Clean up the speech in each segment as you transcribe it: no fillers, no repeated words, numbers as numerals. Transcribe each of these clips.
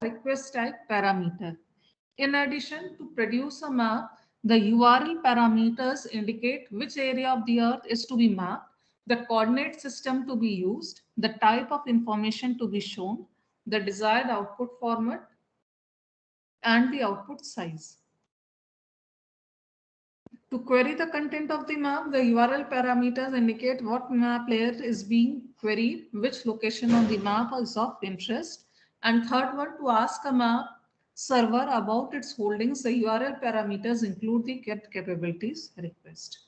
request type parameter. In addition, to produce a map, the URL parameters indicate which area of the earth is to be mapped, the coordinate system to be used, the type of information to be shown, the desired output format, and the output size. To query the content of the map, the URL parameters indicate what map layer is being queried, which location on the map is of interest, and third one, to ask a map server about its holdings, the URL parameters include the get capabilities request.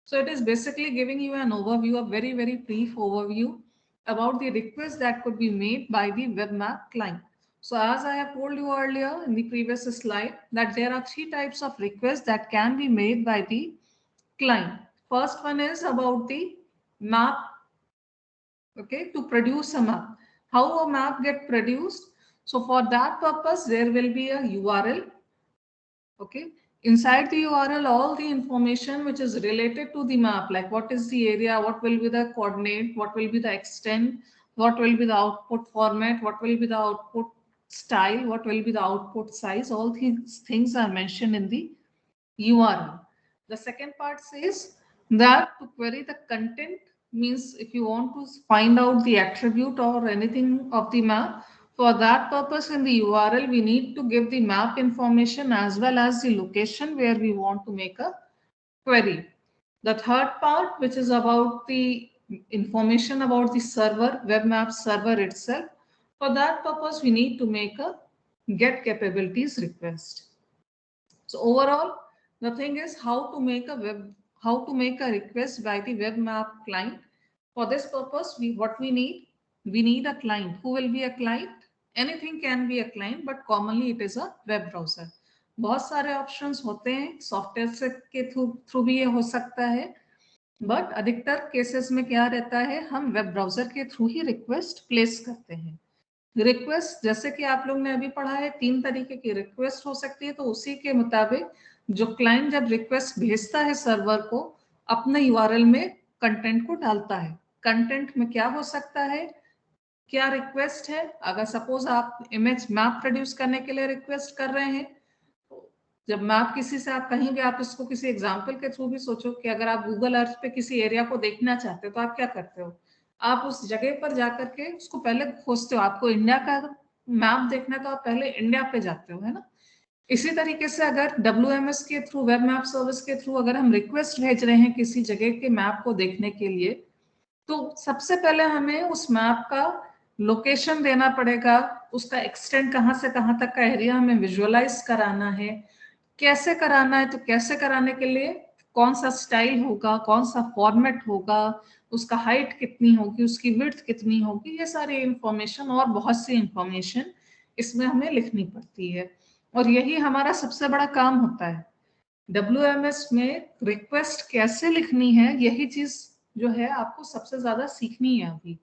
So it is basically giving you an overview, a very brief overview about the request that could be made by the web map client. So as I have told you earlier in the previous slide, that there are three types of requests that can be made by the client. First one is about the map, okay, to produce a map. How a map get produced? So for that purpose, there will be a URL, okay. Inside the URL, all the information which is related to the map, like what is the area, what will be the coordinate, what will be the extent, what will be the output format, what will be the output style, what will be the output size, all these things are mentioned in the URL. The second part says that to query the content means if you want to find out the attribute or anything of the map, for that purpose in the URL, we need to give the map information as well as the location where we want to make a query. The third part, which is about the information about the server, web map server itself. For that purpose, we need to make a get capabilities request. So overall, the thing is how to make a request by the web map client. For this purpose, we need a client. Who will be a client? Anything can be a client, but commonly it is a web browser. बहुत सारे options होते हैं, software से के through भी ये हो सकता है, बट अधिकतर केसेस में क्या रहता है, हम वेब ब्राउजर के थ्रू ही रिक्वेस्ट प्लेस करते हैं. रिक्वेस्ट जैसे कि आप लोग ने अभी पढ़ा है, 3 तरीके की रिक्वेस्ट हो सकती है, तो उसी के मुताबिक जो क्लाइंट जब रिक्वेस्ट भेजता है सर्वर को, अपने यूआरएल में कंटेंट को डालता है. कंटेंट में क्या हो सकता है, क्या रिक्वेस्ट है. अगर सपोज आप इमेज मैप प्रोड्यूस करने के लिए रिक्वेस्ट कर रहे हैं, जब मैप किसी से आप कहीं भी, आप इसको किसी एग्जाम्पल के थ्रू भी सोचो कि अगर आप गूगल अर्थ पे किसी एरिया को देखना चाहते हो, तो आप क्या करते हो, आप उस जगह पर जाकर के उसको पहले खोजते हो. आपको इंडिया का मैप देखना है तो आप पहले इंडिया पे जाते हो, है ना. इसी तरीके से अगर WMS के थ्रू, वेब मैप सर्विस के थ्रू अगर हम रिक्वेस्ट भेज रहे हैं किसी जगह के मैप को देखने के लिए, तो सबसे पहले हमें उस मैप का लोकेशन देना पड़ेगा, उसका एक्सटेंड कहाँ से कहाँ तक का एरिया हमें विजुअलाइज कराना है. कैसे कराना है, तो कैसे कराने के लिए कौन सा स्टाइल होगा, कौन सा फॉर्मेट होगा, उसका हाइट कितनी होगी, उसकी विड्थ कितनी होगी, ये सारी इंफॉर्मेशन और बहुत सी इंफॉर्मेशन इसमें हमें लिखनी पड़ती है. और यही हमारा सबसे बड़ा काम होता है. WMS में रिक्वेस्ट कैसे लिखनी है, यही चीज जो है आपको सबसे ज्यादा सीखनी है अभी.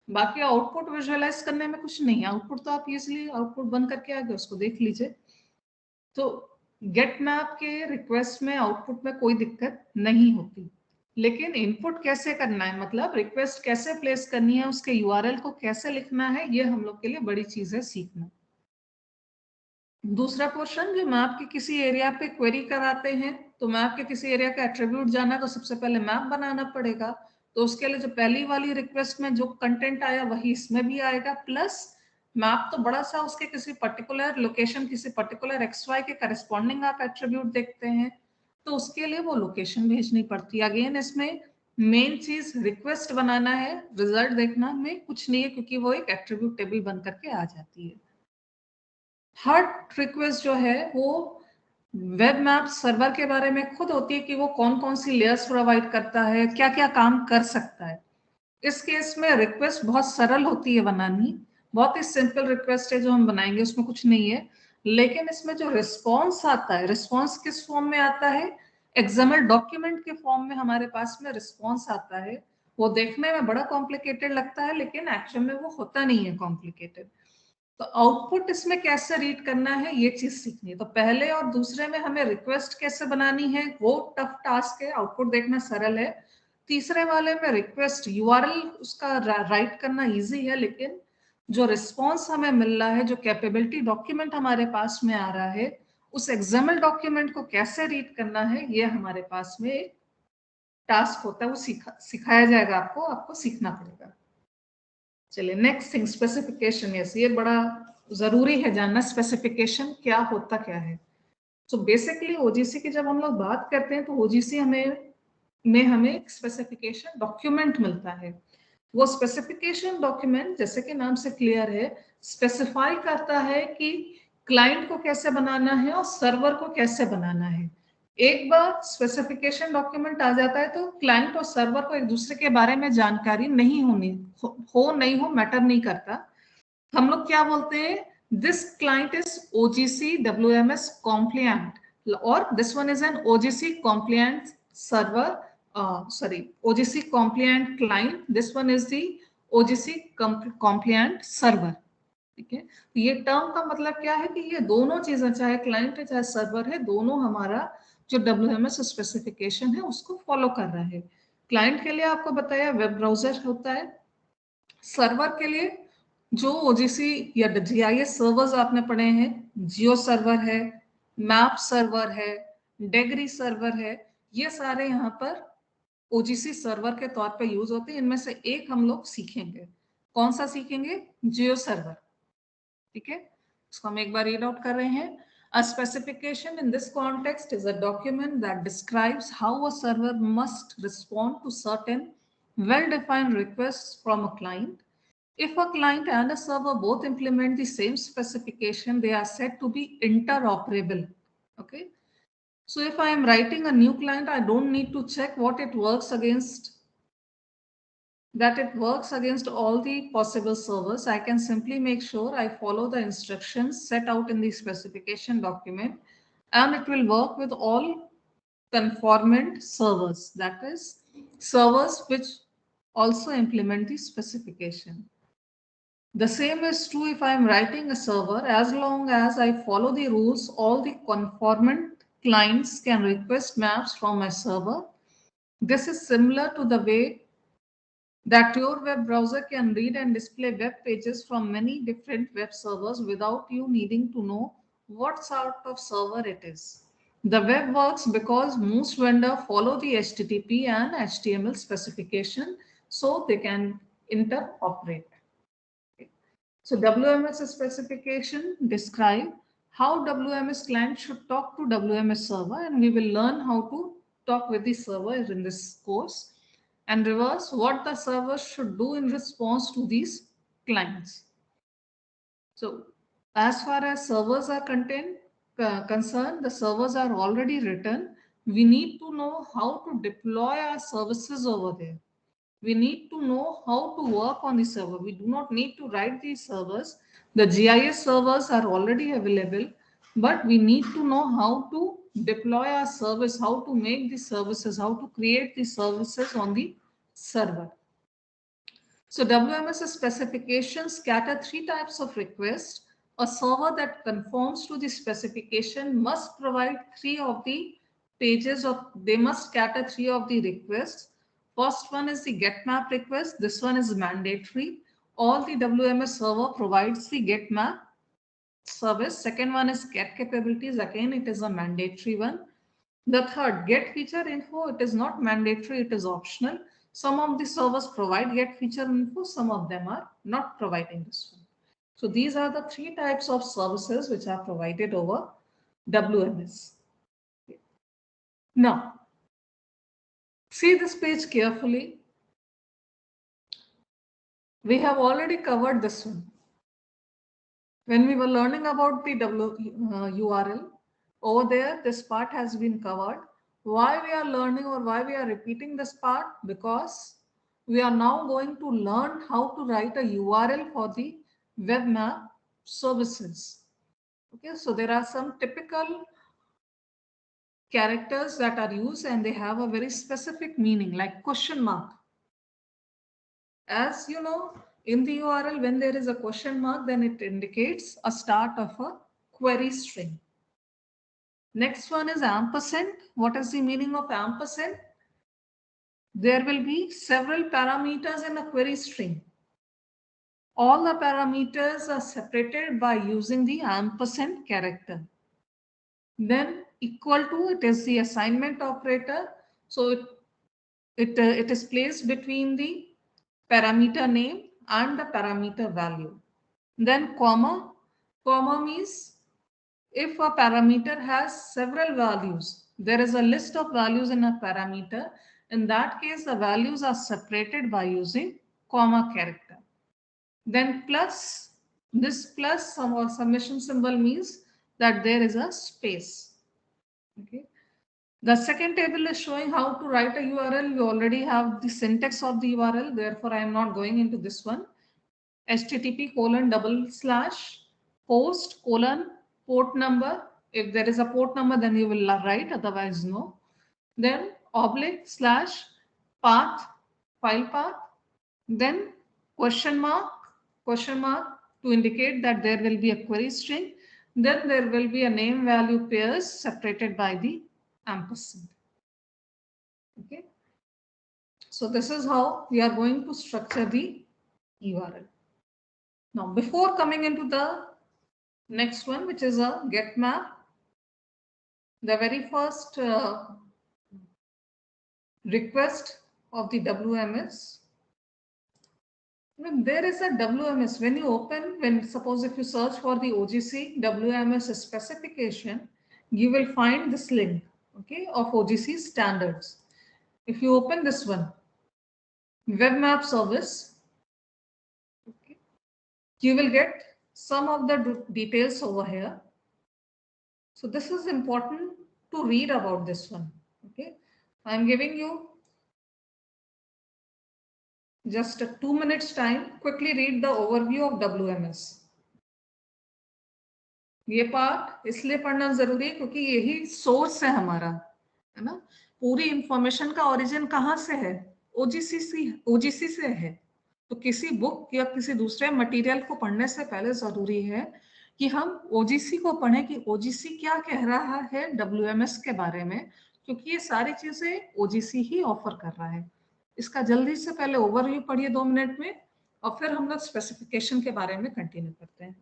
बाकी आउटपुट विजुअलाइज करने में कुछ नहीं है, आउटपुट तो आप इजिली आउटपुट बंद करके आ गए, उसको देख लीजिए. तो गेट मैप के रिक्वेस्ट में आउटपुट में कोई दिक्कत नहीं होती, लेकिन इनपुट कैसे करना है, मतलब रिक्वेस्ट कैसे प्लेस करनी है, उसके यूआरएल को कैसे लिखना है, ये हम लोग के लिए बड़ी चीज है सीखना. दूसरा पोर्शन, जो मैप के किसी एरिया पे क्वेरी कराते हैं, तो मैप के किसी एरिया का एट्रीब्यूट जाना है, तो सबसे पहले मैप बनाना पड़ेगा. तो उसके लिए जो पहली वाली रिक्वेस्ट में जो कंटेंट आया वही इसमें भी आएगा, प्लस मैप तो बड़ा सा, उसके किसी पर्टिकुलर लोकेशन, किसी पर्टिकुलर XY के करस्पॉन्डिंग आप एट्रीब्यूट देखते हैं, तो उसके लिए वो लोकेशन भेजनी पड़ती है. अगेन इसमें मेन चीज रिक्वेस्ट बनाना है, रिजल्ट देखना में कुछ नहीं है, क्योंकि वो एक एट्रीब्यूट टेबल बन करके आ जाती है. थर्ड रिक्वेस्ट जो है वो वेब मैप सर्वर के बारे में खुद होती है कि वो कौन कौन सी लेयर्स प्रोवाइड करता है, क्या क्या काम कर सकता है. इस केस में रिक्वेस्ट बहुत सरल होती है बनानी, बहुत ही सिंपल रिक्वेस्ट है जो हम बनाएंगे, उसमें कुछ नहीं है. लेकिन इसमें जो रिस्पॉन्स आता है, रिस्पॉन्स किस फॉर्म में आता है, एक्सएमएल डॉक्यूमेंट के फॉर्म में हमारे पास में रिस्पॉन्स आता है. वो देखने में बड़ा कॉम्प्लिकेटेड लगता है, लेकिन एक्चुअल में वो होता नहीं है कॉम्प्लिकेटेड. तो आउटपुट इसमें कैसे रीड करना है, ये चीज सीखनी है. तो पहले और दूसरे में हमें रिक्वेस्ट कैसे बनानी है वो टफ टास्क है, आउटपुट देखना सरल है. तीसरे वाले में रिक्वेस्ट यूआरएल उसका राइट करना इजी है, लेकिन जो रिस्पॉन्स हमें मिल रहा है, जो कैपेबिलिटी डॉक्यूमेंट हमारे पास में आ रहा है, उस एक्सएमएल डॉक्यूमेंट को कैसे रीड करना है, ये हमारे पास में एक टास्क होता है, वो सिखाया जाएगा आपको, आपको सीखना पड़ेगा। चलिए नेक्स्ट थिंग, स्पेसिफिकेशन। यस, ये बड़ा जरूरी है जानना, स्पेसिफिकेशन क्या होता क्या है। तो बेसिकली ओजीसी की जब हम लोग बात करते हैं तो ओजीसी हमें स्पेसिफिकेशन डॉक्यूमेंट मिलता है। वो स्पेसिफिकेशन डॉक्यूमेंट जैसे कि नाम से क्लियर है, स्पेसिफाई करता है कि क्लाइंट को कैसे बनाना है और सर्वर को कैसे बनाना है। एक बार स्पेसिफिकेशन डॉक्यूमेंट आ जाता है तो क्लाइंट और सर्वर को एक दूसरे के बारे में जानकारी नहीं होनी नहीं हो मैटर नहीं करता। हम लोग क्या बोलते हैं, this client is OGC WMS compliant और this one is an OGC compliant server, OGC compliant client, this one is the OGC compliant server। ठीक है, तो ये टर्म का मतलब क्या है कि ये दोनों चीजें, चाहे क्लाइंट है चाहे सर्वर है, दोनों हमारा जो WMS स्पेसिफिकेशन है उसको फॉलो कर रहा है। क्लाइंट के लिए आपको बताया वेब ब्राउजर होता है, सर्वर के लिए जो ओजीसी या GIS सर्वर्स आपने पढ़े हैं, जियो सर्वर है, मैप सर्वर है, डेगरी सर्वर है, ये सारे यहाँ पर ओजीसी सर्वर के तौर पे यूज होते हैं। इनमें से एक हम लोग सीखेंगे, कौन सा सीखेंगे, जियो सर्वर। ठीक है, इसको हम एक बार रीड आउट कर रहे हैं। A specification in this context is a document that describes how a server must respond to certain well-defined requests from a client. If a client and a server both implement the same specification, they are said to be interoperable. Okay, so if I am writing a new client, I don't need to check that it works against all the possible servers. I can simply make sure I follow the instructions set out in the specification document, and it will work with all conformant servers, that is, servers which also implement the specification. The same is true if I am writing a server. As long as I follow the rules, all the conformant clients can request maps from my server. This is similar to the way that your web browser can read and display web pages from many different web servers without you needing to know what sort of server it is. The web works because most vendors follow the HTTP and HTML specification so they can interoperate. So WMS specification describe how WMS client should talk to WMS server, and we will learn how to talk with the server in this course, and reverse what the server should do in response to these clients. So as far as servers are concerned, the servers are already written. We need to know how to deploy our services over there. We need to know how to work on the server. We do not need to write these servers. The GIS servers are already available, but we need to know how to deploy our service, how to make the services, how to create the services on the server. So WMS specifications scatter three types of requests. A server that conforms to the specification must provide three of the pages of, they must scatter three of the requests. First one is the get map request. This one is mandatory. All the WMS server provides the get map service. Second one is get capabilities. Again, it is a mandatory one. The third, get feature info, it is not mandatory, it is optional. Some of the servers provide get feature info, some of them are not providing this one. So these are the three types of services which are provided over WMS. Now, see this page carefully. We have already covered this one. When we were learning about the URL, over there, this part has been covered. Why we are learning or why we are repeating this part? Because we are now going to learn how to write a URL for the web map services. Okay, so there are some typical characters that are used and they have a very specific meaning, like question mark. As you know, in the URL, when there is a question mark, then it indicates a start of a query string. Next one is ampersand. What is the meaning of ampersand? There will be several parameters in a query string. all the parameters are separated by using the ampersand character. Then equal to, it is the assignment operator. So it is placed between the parameter name and the parameter value. Then comma means if a parameter has several values, there is a list of values in a parameter. In that case, the values are separated by using comma character. Then plus, this plus summation symbol means that there is a space. Okay. The second table is showing how to write a URL. You already have the syntax of the URL. Therefore, I am not going into this one. http://host: port number. If there is a port number, then you will write, otherwise no. Then /path, file path. Then question mark to indicate that there will be a query string. Then there will be a name value pairs separated by the ampersand. Okay. So this is how we are going to structure the URL. Now, before coming into the next one, which is a get map, the very first request of the WMS. When there is a WMS, when you open, suppose if you search for the OGC WMS specification, you will find this link, okay, of OGC standards. If you open this one, web map service, okay, you will get some of the details over here. So this is important to read about this one. Okay, I'm giving you just a 2 minutes time. Quickly read the overview of WMS. ये part इसलिए पढ़ना जरूरी है क्योंकि यही source है हमारा, है ना। पूरी इंफॉर्मेशन का ओरिजिन कहाँ से है? ओजीसी से है। तो किसी बुक या किसी दूसरे मटेरियल को पढ़ने से पहले जरूरी है कि हम ओजीसी को पढ़ें कि ओजीसी क्या कह रहा है डब्ल्यूएमएस के बारे में, क्योंकि ये सारी चीजें ओजीसी ही ऑफर कर रहा है। इसका जल्दी से पहले ओवरव्यू पढ़िए 2 मिनट में, और फिर हम लोग स्पेसिफिकेशन के बारे में कंटिन्यू करते हैं।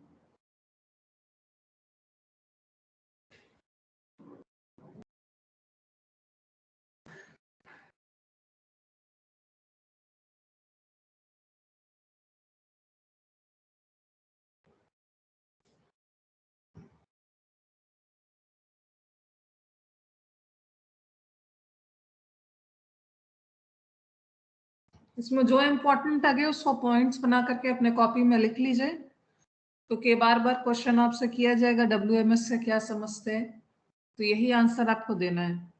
इसमें जो इम्पोर्टेंट लगे उसको पॉइंट्स बना करके अपने कॉपी में लिख लीजिए, क्योंकि बार बार क्वेश्चन आपसे किया जाएगा डब्ल्यूएमएस से क्या समझते हैं, तो यही आंसर आपको देना है।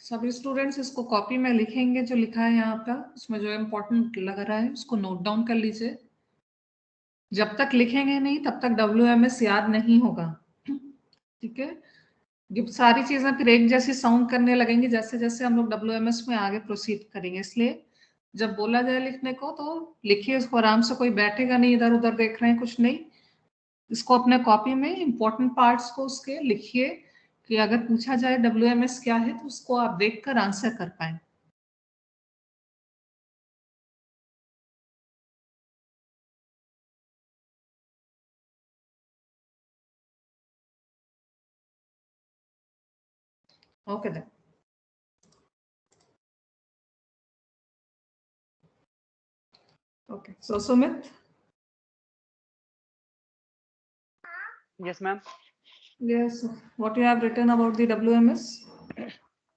सभी स्टूडेंट्स इसको कॉपी में लिखेंगे, जो लिखा है यहाँ का, उसमें जो इम्पोर्टेंट लग रहा है उसको नोट डाउन कर लीजिए। जब तक लिखेंगे नहीं तब तक डब्ल्यूएमएस याद नहीं होगा, ठीक है। जब सारी चीजें फिर एक जैसी साउंड करने लगेंगी जैसे जैसे हम लोग डब्ल्यूएमएस में आगे प्रोसीड करेंगे, इसलिए जब बोला जाए लिखने को तो लिखिए इसको आराम से, कोई बैठेगा नहीं इधर उधर देख रहे हैं कुछ नहीं। इसको अपने कॉपी में इंपॉर्टेंट पार्ट्स को उसके लिखिए कि अगर पूछा जाए डब्ल्यूएमएस क्या है तो उसको आप देखकर आंसर कर पाए। Okay then, Okay. So Sumit, Yes, ma'am. yes, what you have written about the WMS?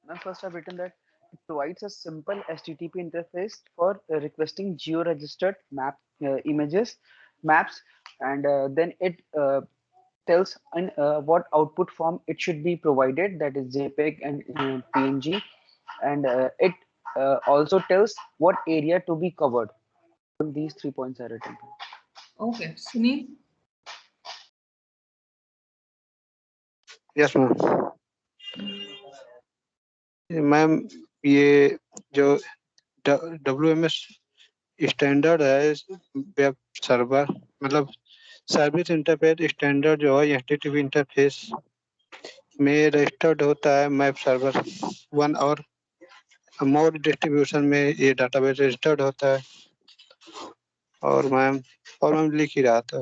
Now, first I've written that it provides a simple HTTP interface for requesting geo-registered map images, maps, and then it tells in what output form it should be provided, that is JPEG and PNG, and it also tells what area to be covered. These 3 points are written. Okay. Sunil, yes ma'am. Ma'am ये जो WMS standard है web server मतलब service interface standard जो है HTTP interface में registered होता है map server 1 और मोर डिस्ट्रीब्यूशन में ये डाटाबेस रजिस्टर्ड होता है। और मैम लिख ही रहा था।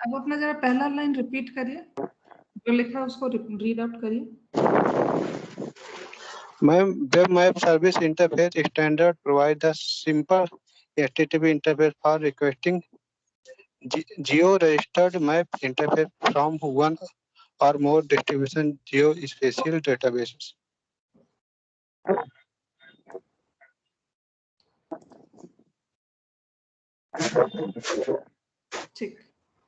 अब अपना जरा पहला लाइन रिपीट करिए, जो लिखा है उसको रीड आउट करिए। Ma'am web map service interface standard provide the simple HTTP interface for requesting geo-registered map interface from one or more distribution geospatial databases. ठीक,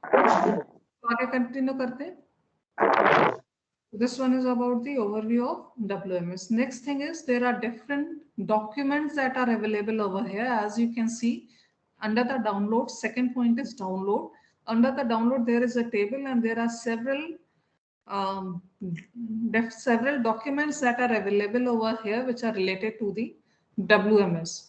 तो आगे कंटिन्यू करते हैं। This one is about the overview of WMS. Next thing is there are different documents that are available over here. As you can see, under the download, second point is download. Under the download, there is a table and there are um, several documents that are available over here which are related to the WMS.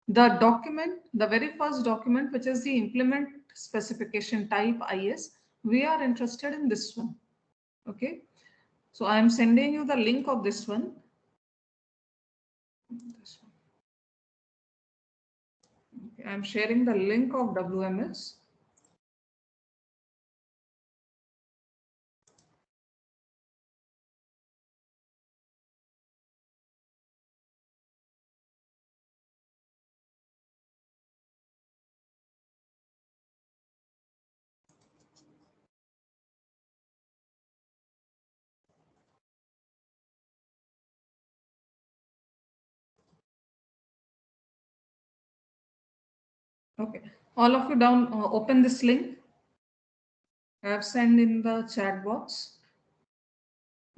The document, the very first document, which is the implement specification type IS, we are interested in this one. Okay. So I am sending you the link of this one. Okay, I am sharing the link of WMS. Okay, all of you down, open this link. I have sent in the chat box,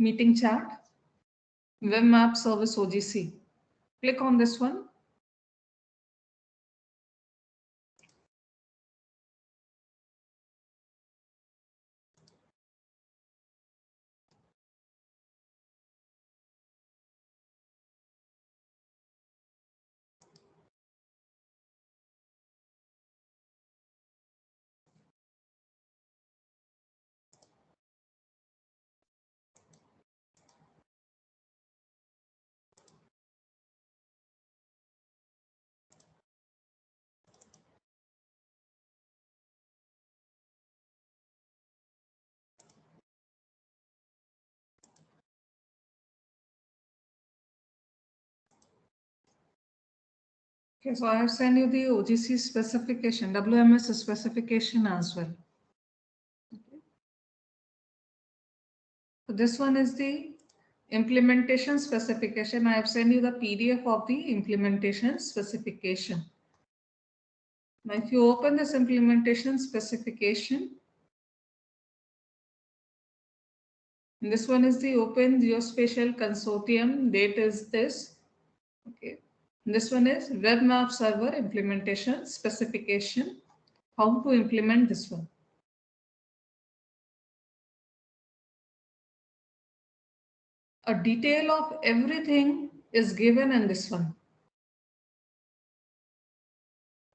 meeting chat, web map service OGC. Click on this one. Okay, so I have sent you the OGC specification, WMS specification as well. Okay. So this one is the implementation specification. I have sent you the PDF of the implementation specification. Now, if you open this implementation specification, this one is the Open Geospatial Consortium. Date is this. Okay. This one is Web Map Server Implementation Specification. How to implement this one. A detail of everything is given in this one.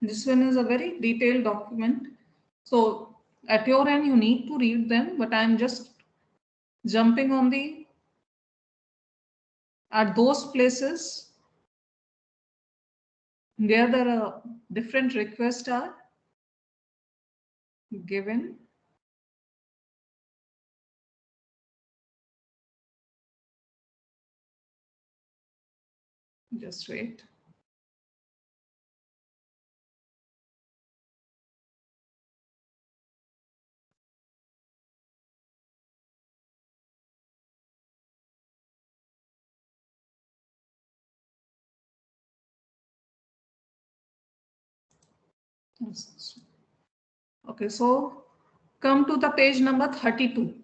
This one is a very detailed document. So at your end, you need to read them, but I'm just jumping on at those places where the different requests are given. Just wait. Yes. Okay, so come to the page number 32.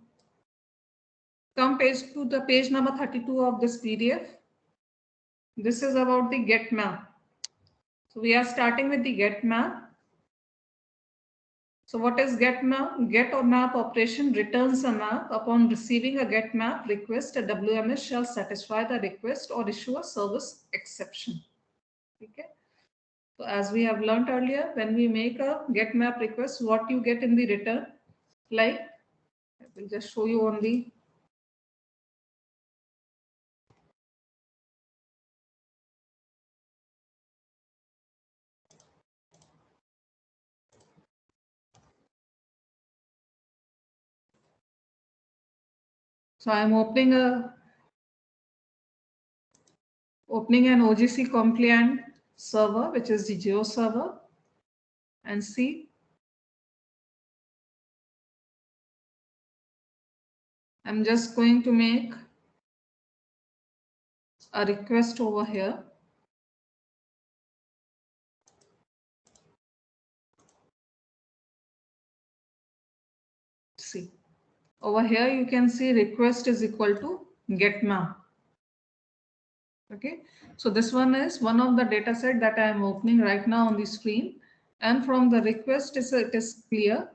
Come to the page number 32 of this PDF. This is about the get map. So we are starting with the get map. So what is get map? Get or map operation returns a map. Upon receiving a get map request, a WMS shall satisfy the request or issue a service exception. Okay. So as we have learned earlier, when we make a get map request, what you get in the return, like I will just show you on the so I am opening an OGC compliant server, which is the Geo server, and see I'm just going to make a request over here. See, over here you can see request is equal to get map. Okay, so this one is one of the data set that I am opening right now on the screen, and from the request it is clear.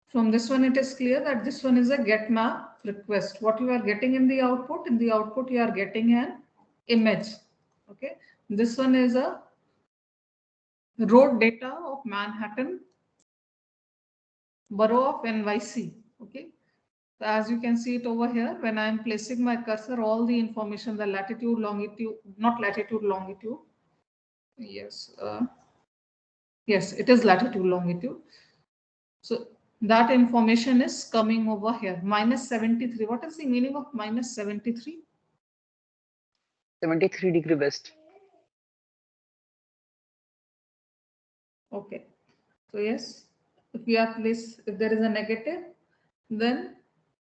From this one, it is clear that this one is a get map request. What you are getting in the output you are getting an image. Okay, this one is a road data of Manhattan, borough of NYC. Okay, so as you can see it over here, when I am placing my cursor, all the information, the latitude, longitude, not latitude, longitude. Yes, yes, it is latitude, longitude. So that information is coming over here. -73. What is the meaning of -73? 73 degree west. Okay. So yes, if there is a negative, then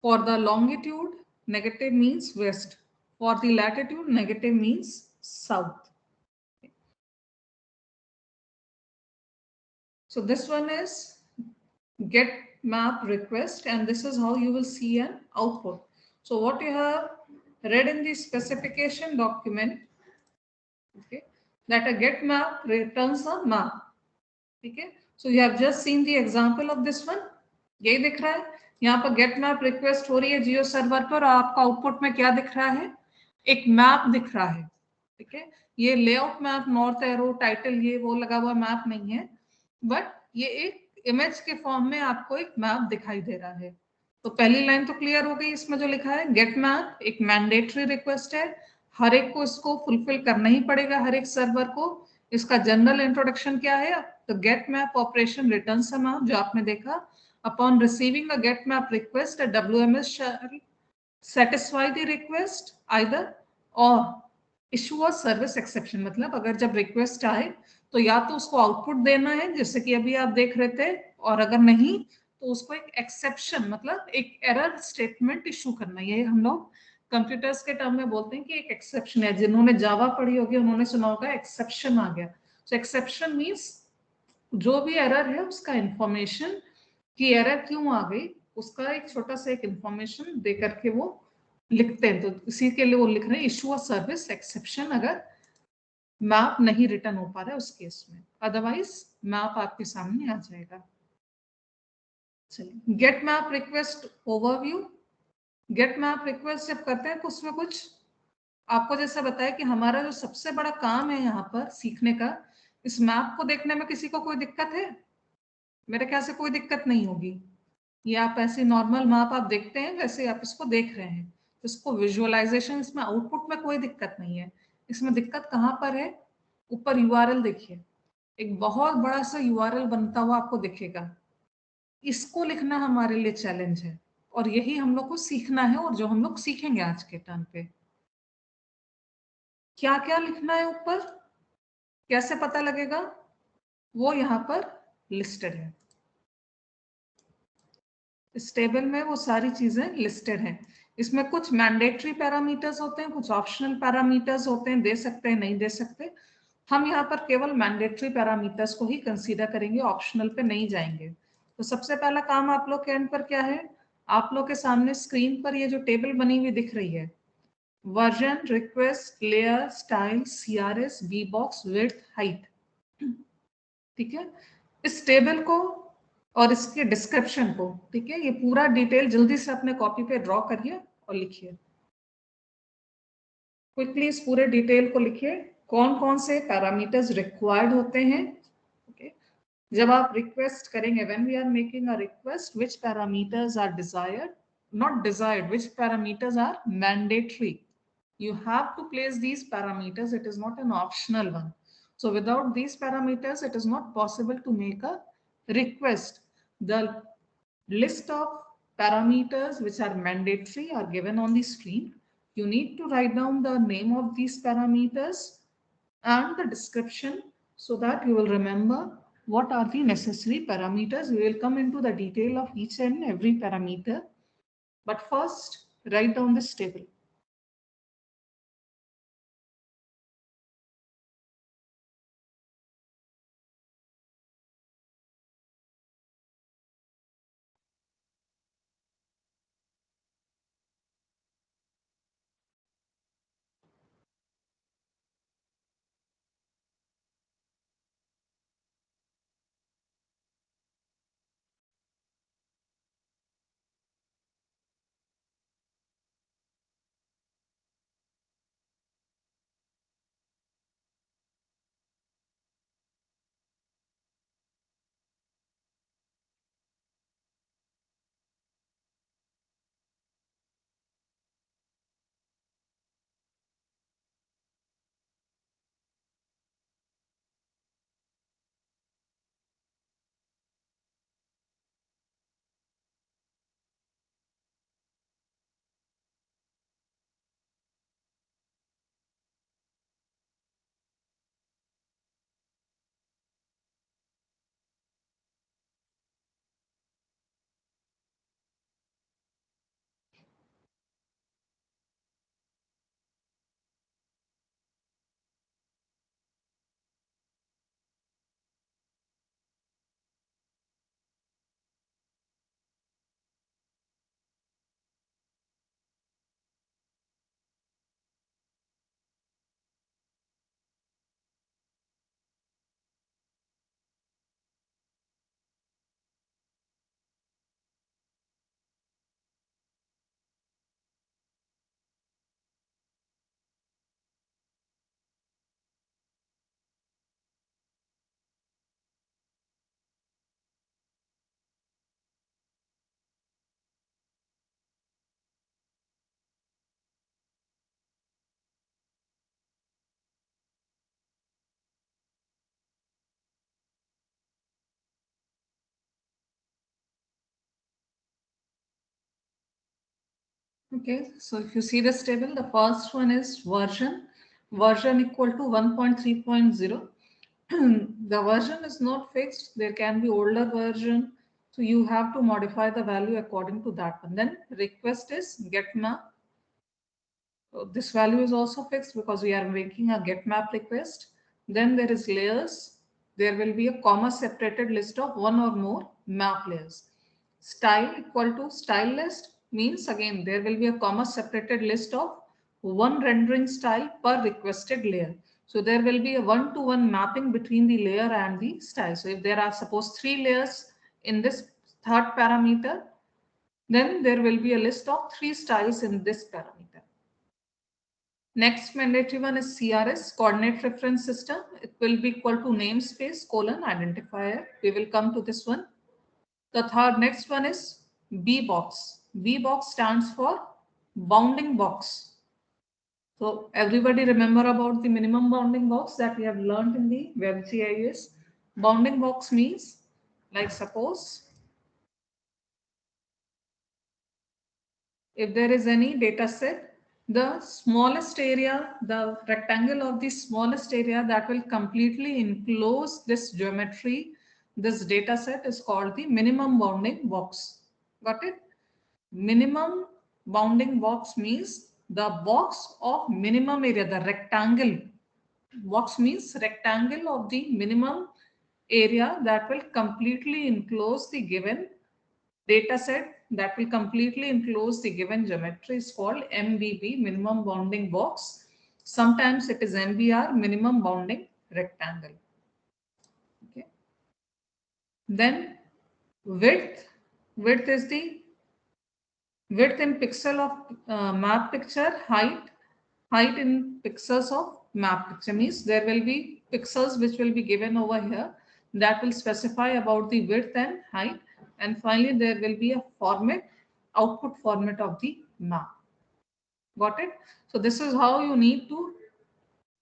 for the longitude, negative means west. For the latitude, negative means south. So this one is get map request, and this is how you will see an output. So what you have read in the specification document, okay, that a get map returns a map. Okay, so you have just seen the example of this one. यही दिख रहा है, यहाँ पर gate map request हो रही है जियो server पर, और आपका आउटपुट में क्या दिख रहा है? एक मैप दिख रहा है. ठीक है, ये layout map, north arrow, title, ये वो लगा हुआ मैप नहीं है, बट ये एक इमेज के फॉर्म में आपको एक मैप दिखाई दे रहा है. तो पहली लाइन तो क्लियर हो गई. इसमें जो लिखा है गेट मैप एक मैंडेटरी रिक्वेस्ट है, हर एक को इसको फुलफिल करना ही पड़ेगा, हर एक सर्वर को. इसका जनरल इंट्रोडक्शन क्या है? तो get map operation returns a map, जो आपने देखा. Upon receiving a get map request, a WMS shall satisfy the request either or issue a service exception. मतलब अगर जब रिक्वेस्ट आए तो या तो उसको आउटपुट देना है, जैसे कि अभी आप देख रहे थे, और अगर नहीं तो उसको एक एक्सेप्शन, मतलब एक एरर स्टेटमेंट इशू करना. ये हम लोग कंप्यूटर्स के टर्म में बोलते हैं कि एक एक्सेप्शन है. जिन्होंने जावा पढ़ी होगी उन्होंने सुना होगा एक्सेप्शन आ गया. सो एक्सेप्शन मीन्स जो भी एरर है उसका इंफॉर्मेशन कि एरर क्यों आ गई, उसका एक छोटा सा एक इंफॉर्मेशन दे करके वो लिखते हैं. तो इसी के लिए वो लिख रहे हैं इशू अ सर्विस एक्सेप्शन अगर मैप नहीं रिटर्न हो पा रहा है उस केस में, अदरवाइज मैप आपके सामने आ जाएगा. चलिए, get map request overview. Get map request जब करते हैं तो उसमें कुछ आपको जैसा बताया कि हमारा जो सबसे बड़ा काम है यहाँ पर सीखने का, इस मैप को देखने में किसी को कोई दिक्कत है? मेरे ख्याल से कोई दिक्कत नहीं होगी. ये आप ऐसे नॉर्मल मैप आप देखते हैं वैसे आप इसको देख रहे हैं, इसको विजुअलाइजेशन, इसमें आउटपुट में कोई दिक्कत नहीं है. इसमें दिक्कत कहाँ पर है? ऊपर यूआरएल देखिए, एक बहुत बड़ा सा यूआरएल बनता हुआ आपको दिखेगा. इसको लिखना हमारे लिए चैलेंज है, और यही हम लोग को सीखना है, और जो हम लोग सीखेंगे आज के टर्न पे. क्या क्या लिखना है ऊपर, कैसे पता लगेगा, वो यहाँ पर लिस्टेड है. इस टेबल में वो सारी चीजें लिस्टेड हैं। इसमें कुछ मैंडेटरी पैरामीटर्स होते हैं, कुछ ऑप्शनल पैरामीटर्स होते हैं, दे सकते हैं नहीं दे सकते। हम यहाँ पर केवल मैंडेटरी पैरामीटर्स को ही कंसीडर करेंगे, ऑप्शनल पे नहीं जाएंगे। तो सबसे पहला काम आप लोग के एंड पर क्या है, आप लोग के सामने स्क्रीन पर ये जो टेबल बनी हुई दिख रही है, version, request, layer, style, CRS, B box, width, height, ठीक है। इस टेबल को और इसके डिस्क्रिप्शन को, ठीक है, ये पूरा डिटेल जल्दी से अपने कॉपी पे ड्रॉ करिए और लिखिए क्विकली। इस पूरे डिटेल को लिखिए, कौन कौन से पैरामीटर्स रिक्वायर्ड होते हैं। ओके, जब आप रिक्वेस्ट करेंगे, when we are making a request, which parameters are desired, not desired, which parameters are mandatory, you have to place these parameters, it is not an optional one. So without these parameters it is not possible to make a request. The list of parameters which are mandatory are given on the screen. You need to write down the name of these parameters and the description so that you will remember what are the necessary parameters. We will come into the detail of each and every parameter, but first write down this table. Okay, so if you see this table, the first one is version, version equal to 1.3.0. The version is not fixed, there can be older version, so you have to modify the value according to that one. Then request is get map. So this value is also fixed because we are making a get map request. Then there is layers. There will be a comma separated list of one or more map layers. Style equal to style list means again there will be a comma separated list of one rendering style per requested layer. So there will be a one-to-one mapping between the layer and the style. So if there are suppose 3 layers in this third parameter, then there will be a list of 3 styles in this parameter. Next mandatory one is CRS, coordinate reference system. It will be equal to namespace colon identifier. We will come to this one. The next one is B box. B box stands for bounding box. So everybody remember about the minimum bounding box that we have learned in the WebGIS. Bounding box means, like suppose if there is any data set, the smallest area, the rectangle of the smallest area that will completely enclose this geometry, this data set is called the minimum bounding box. Got it? Minimum bounding box means the box of minimum area, the rectangle. Box means rectangle of the minimum area that will completely enclose the given data set, that will completely enclose the given geometry is called MBB, minimum bounding box. Sometimes it is MBR, minimum bounding rectangle. Okay. Then width. Width is the width in pixel of map picture. Height in pixels of map picture means there will be pixels which will be given over here that will specify about the width and height, and finally there will be a format, output format of the map. Got it? So this is how you need to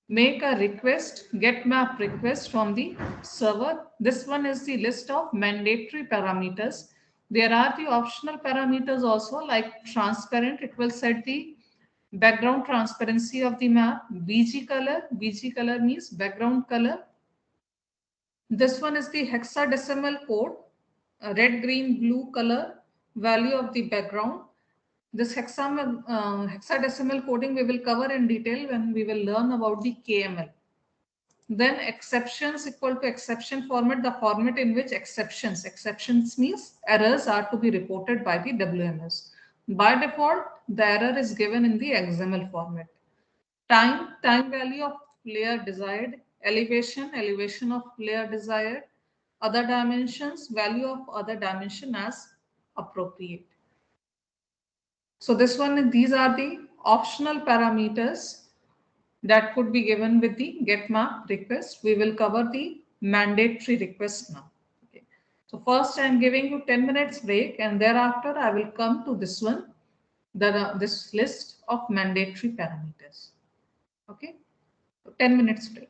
make a request, get map request from the server. This one is the list of mandatory parameters. There are the optional parameters also, like transparent. It will set the background transparency of the map. BG color means background color. This one is the hexadecimal code, red, green, blue color value of the background. This hexadecimal coding we will cover in detail when we will learn about the KML. Then exceptions equal to exception format, the format in which exceptions means errors are to be reported by the WMS. By default, the error is given in the XML format. Time value of layer desired, elevation of layer desired, other dimensions, value of other dimension as appropriate. So this one, these are the optional parameters that could be given with the get map request. We will cover the mandatory request now. Okay. So first I am giving you 10 minutes break, and thereafter I will come to this one, this list of mandatory parameters. Okay. So 10 minutes break.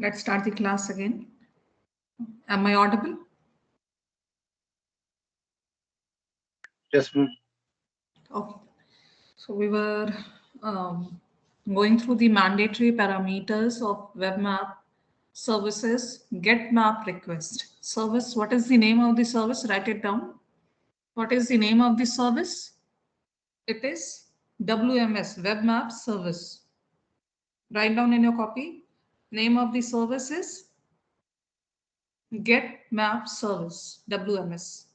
Let's start the class again. Am I audible? Yes, ma'am. Okay. So we were going through the mandatory parameters of web map services. Get map request service. What is the name of the service? Write it down. What is the name of the service? It is WMS, Web Map Service. Write down in your copy. Name of the service is Get Map Service, WMS.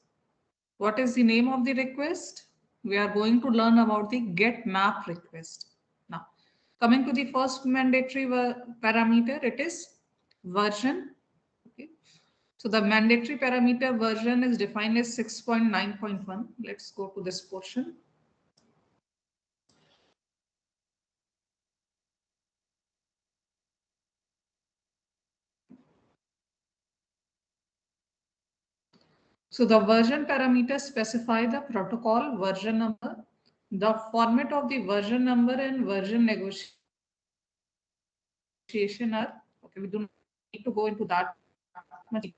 What is the name of the request? We are going to learn about the Get Map request. Now, coming to the first mandatory parameter, it is version. Okay. So the mandatory parameter version is defined as 6.9.1. Let's go to this portion. So the version parameters specify the protocol version number, the format of the version number and version negotiation are, okay, we do not need to go into that much.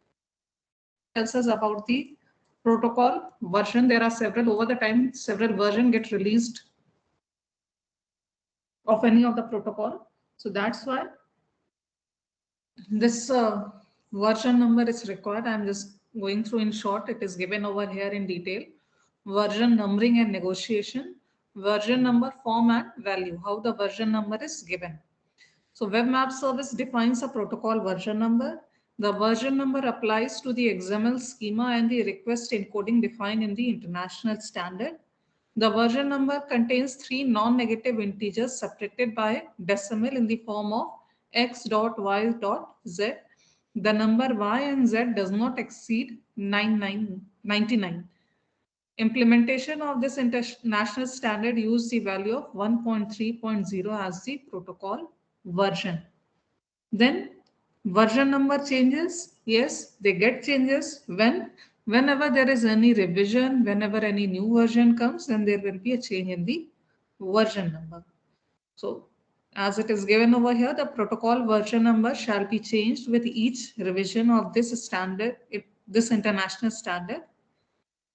Tells us about the protocol version. There are several over the time, several versions get released of any of the protocol. So that's why this version number is required. I'm just going through in short. It is given over here in detail. Version numbering and negotiation, version number, form and value, how the version number is given. So Web Map Service defines a protocol version number. The version number applies to the XML schema and the request encoding defined in the international standard. The version number contains three non-negative integers separated by decimal in the form of x.y.z. The number y and z does not exceed 99. Implementation of this international standard used the value of 1.3.0 as the protocol version. Then version number changes. Yes, they get changes whenever there is any revision, whenever any new version comes, then there will be a change in the version number. So as it is given over here, the protocol version number shall be changed with each revision of this standard, this international standard.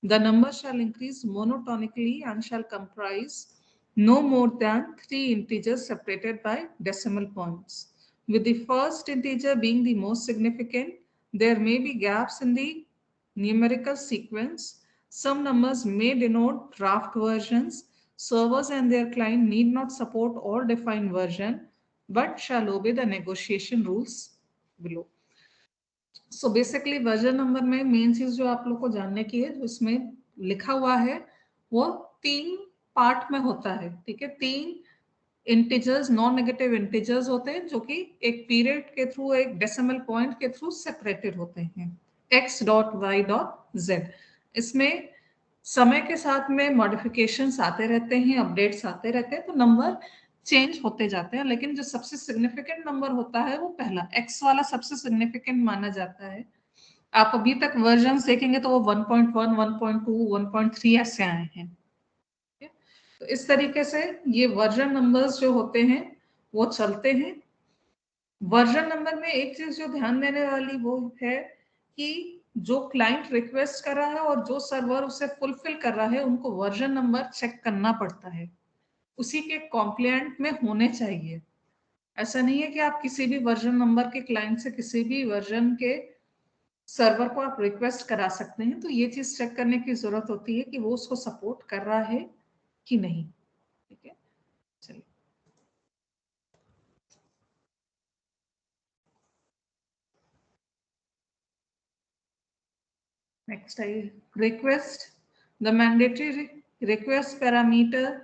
The number shall increase monotonically and shall comprise no more than 3 integers separated by decimal points. With the first integer being the most significant, there may be gaps in the numerical sequence. Some numbers may denote draft versions. Servers and their client need not support or define version, but shall obey the negotiation rules below. So basically version number में main चीज जो आप लोग को जानने की है, जो इसमें लिखा हुआ है वो 3 पार्ट में होता है. ठीक है, 3 इंटीजर्स, नॉन नेगेटिव इंटीजर्स होते हैं जो कि एक पीरियड के थ्रू, एक डेसिमल पॉइंट के थ्रू सेपरेटेड होते हैं, x.y.z. इसमें समय के साथ में मॉडिफिकेशंस आते रहते हैं, अपडेट्स आते रहते हैं, तो नंबर चेंज होते जाते हैं, लेकिन जो सबसे सिग्निफिकेंट नंबर होता है वो पहला x वाला सबसे सिग्निफिकेंट माना जाता है. आप अभी तक वर्जन देखेंगे तो वो 1.1, 1.2, 1.3 ऐसे आए हैं. तो इस तरीके से ये वर्जन नंबर्स जो होते हैं वो चलते हैं. वर्जन नंबर में एक चीज जो ध्यान देने वाली वो है कि जो क्लाइंट रिक्वेस्ट कर रहा है और जो सर्वर उसे फुलफिल कर रहा है, उनको वर्जन नंबर चेक करना पड़ता है, उसी के कॉम्प्लायंट में होने चाहिए. ऐसा नहीं है कि आप किसी भी वर्जन नंबर के क्लाइंट से किसी भी वर्जन के सर्वर को आप रिक्वेस्ट करा सकते हैं. तो ये चीज चेक करने की जरूरत होती है कि वो उसको सपोर्ट कर रहा है कि नहीं. ठीक है, चलिए. Next, I request. The mandatory request parameter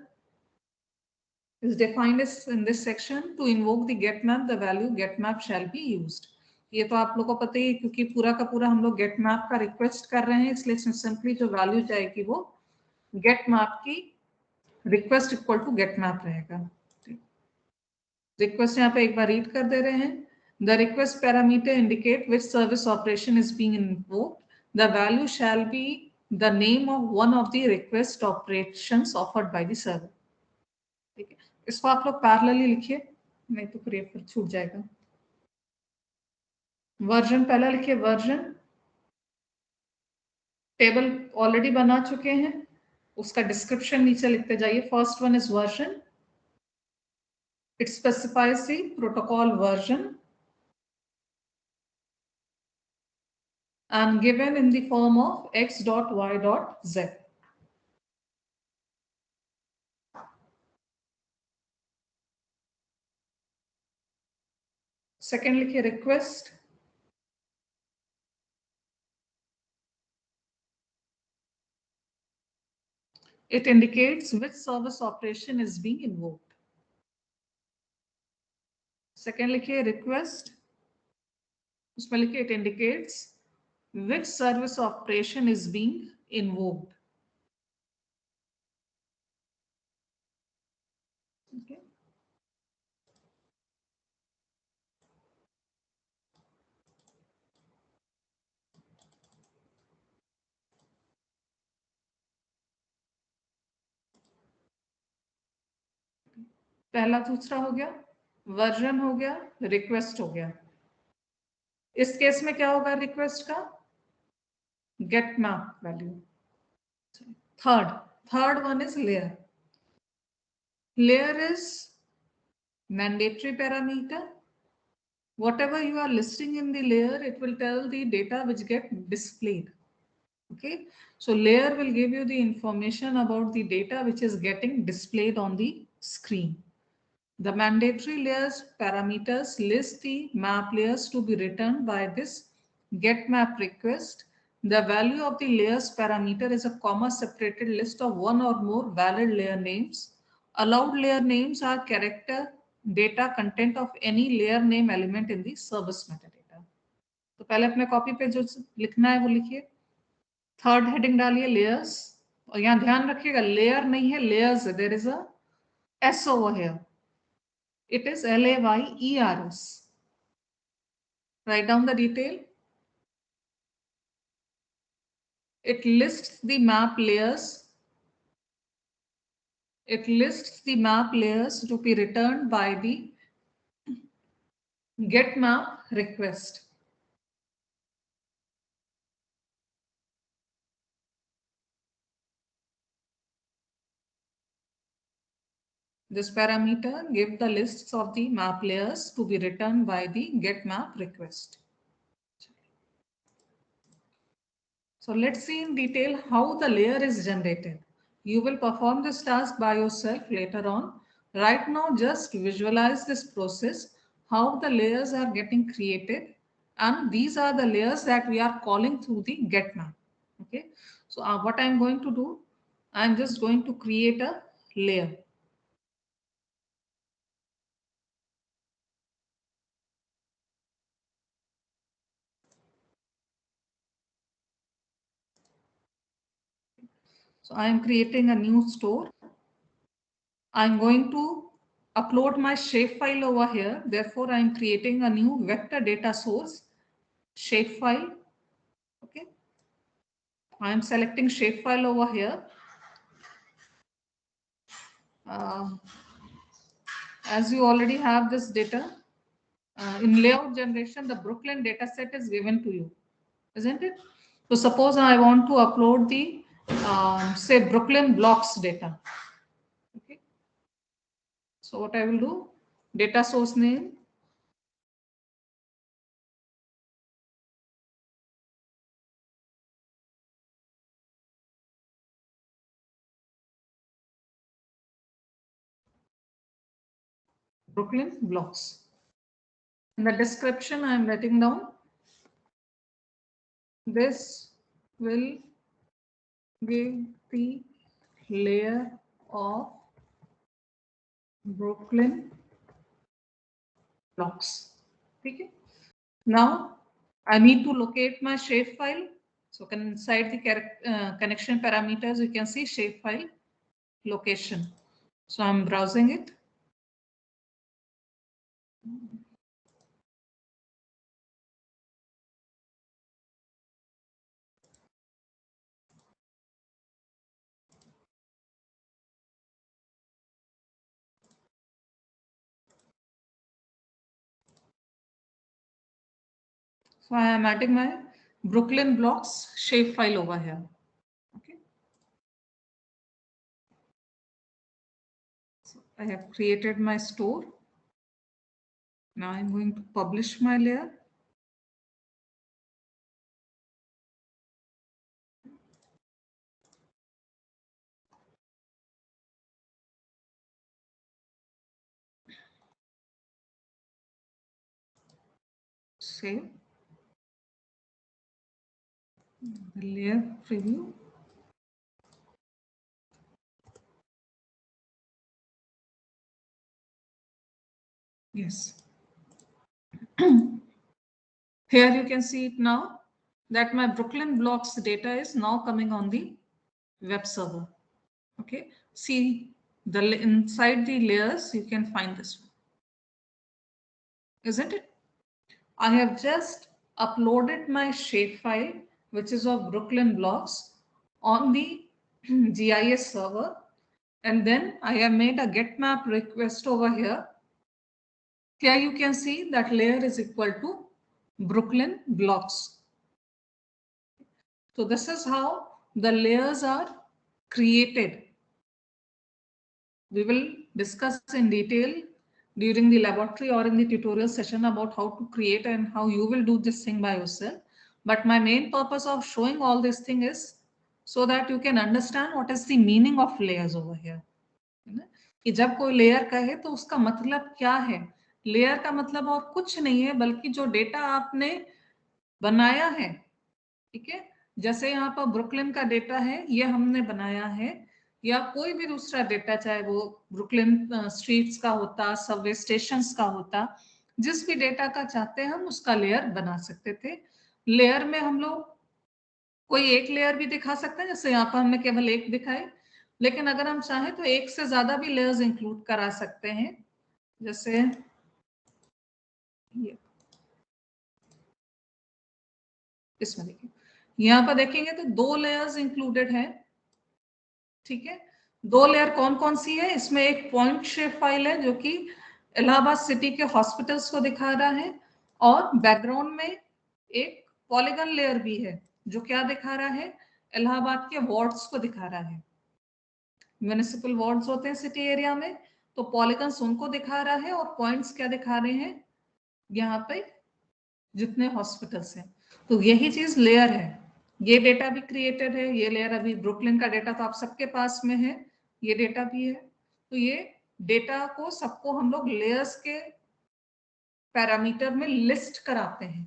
is defined as in this section. To invoke the get map, the value get map shall be used. ये तो आप लोगों को पता ही है, क्योंकि पूरा का पूरा हम लोग get map का रिक्वेस्ट कर रहे हैं, इसलिए सिंपली जो वैल्यू जाएगी वो get map की request equal to get map रहेगा. रिक्वेस्ट यहाँ पे एक बार रीड कर दे रहे हैं. The request parameter indicate which service operation is being invoked. The value shall be the name of one of the request operations offered by the server. ठीक है, इसको आप लोग पैरेलली लिखिए, नहीं तो फिर छूट जाएगा. वर्जन पहला लिखिए, वर्जन टेबल ऑलरेडी बना चुके हैं, उसका डिस्क्रिप्शन नीचे लिखते जाइए. First one is version. It specifies the protocol version and given in the form of x.y.z. Second लिखिए request. It indicates which service operation is being invoked. Second लिखिए request. उसमें लिखिए it indicates which service operation is being invoked. Okay. पहला दूसरा हो गया, version हो गया, रिक्वेस्ट हो गया. इस केस में क्या होगा रिक्वेस्ट का? Get map value. Third one is layer. Layer is mandatory parameter. Whatever you are listing in the layer, it will tell the data which get displayed. Okay, so layer will give you the information about the data which is getting displayed on the screen. The mandatory layers parameters list the map layers to be returned by this get map request. The value of the layers parameter is a comma separated list of one or more valid layer names. Allowed layer names are character data content of any layer name element in the service metadata. तो पहले अपने copy पे जो लिखना है वो लिखिए. Third heading डालिए लेयर्स, और यहाँ ध्यान रखिएगा लेयर नहीं है लेयर्स है. There is a S over here. It is layers. Write down the detail. It lists the map layers. It lists the map layers to be returned by the get map request. This parameter gives the lists of the map layers to be returned by the get map request. So let's see in detail how the layer is generated. You will perform this task by yourself later on. Right now, just visualize this process, how the layers are getting created. And these are the layers that we are calling through the get map. Okay. So what I'm going to do, I'm just going to create a layer. So I am creating a new store. I'm going to upload my shapefile over here. Therefore, I'm creating a new vector data source shapefile. Okay. I'm selecting shapefile over here. As you already have this data, in layout generation, the Brooklyn data set is given to you, isn't it? So suppose I want to upload the, say, Brooklyn blocks data. Okay. So what I will do, data source name, Brooklyn blocks. In the description, I am writing down, this will give the layer of Brooklyn blocks. Okay. Now I need to locate my shapefile. So inside the connection parameters, you can see shapefile location. So I'm browsing it. So I am adding my Brooklyn blocks shapefile over here. Okay. So I have created my store. Now I'm going to publish my layer. Save. The layer preview. Yes. Here you can see it now that my Brooklyn blocks data is now coming on the web server. Okay. See the inside the layers, you can find this one. Isn't it? I have just uploaded my shapefile, which is of Brooklyn blocks, on the GIS server. And then I have made a get map request over here. Here you can see that layer is equal to Brooklyn blocks. So this is how the layers are created. We will discuss in detail during the laboratory or in the tutorial session about how to create and how you will do this thing by yourself. But my main purpose of showing all this thing is so that you can understand what is the meaning of layers over here. कि जब कोई layer कहे तो उसका मतलब क्या है? Layer का मतलब और कुछ नहीं है बल्कि जो डेटा आपने बनाया है, ठीक है, जैसे यहाँ पर ब्रुकलिन का डेटा है, ये हमने बनाया है, या कोई भी दूसरा डेटा, चाहे वो ब्रुकलिन स्ट्रीट्स का होता, सबवे स्टेशंस का होता, जिस भी डेटा का चाहते हैं हम उसका लेयर बना सकते थे. लेयर में हम लोग कोई एक लेयर भी दिखा सकते हैं, जैसे यहाँ पर हमने केवल एक दिखाई, लेकिन अगर हम चाहें तो एक से ज्यादा भी लेयर्स इंक्लूड करा सकते हैं. जैसे ये इसमें देखिए, यहाँ पर देखेंगे तो 2 लेयर्स इंक्लूडेड है. ठीक है, 2 लेयर कौन कौन सी है? इसमें एक पॉइंट शेप फाइल है जो कि इलाहाबाद सिटी के हॉस्पिटल्स को दिखा रहा है, और बैकग्राउंड में एक पॉलीगन लेयर भी है जो क्या दिखा रहा है? इलाहाबाद के वार्ड्स को दिखा रहा है. म्युनिसिपल वार्ड्स होते हैं सिटी एरिया में, तो पॉलीगन्स उनको दिखा रहा है और पॉइंट्स क्या दिखा रहे हैं? यहाँ पे जितने हॉस्पिटल्स हैं. तो यही चीज लेयर है. ये डेटा भी क्रिएटेड है, ये लेयर अभी ब्रुकलिन का डेटा तो आप सबके पास में है, ये डेटा भी है. तो ये डेटा को सबको हम लोग लेयर्स के पैरामीटर में लिस्ट कराते हैं.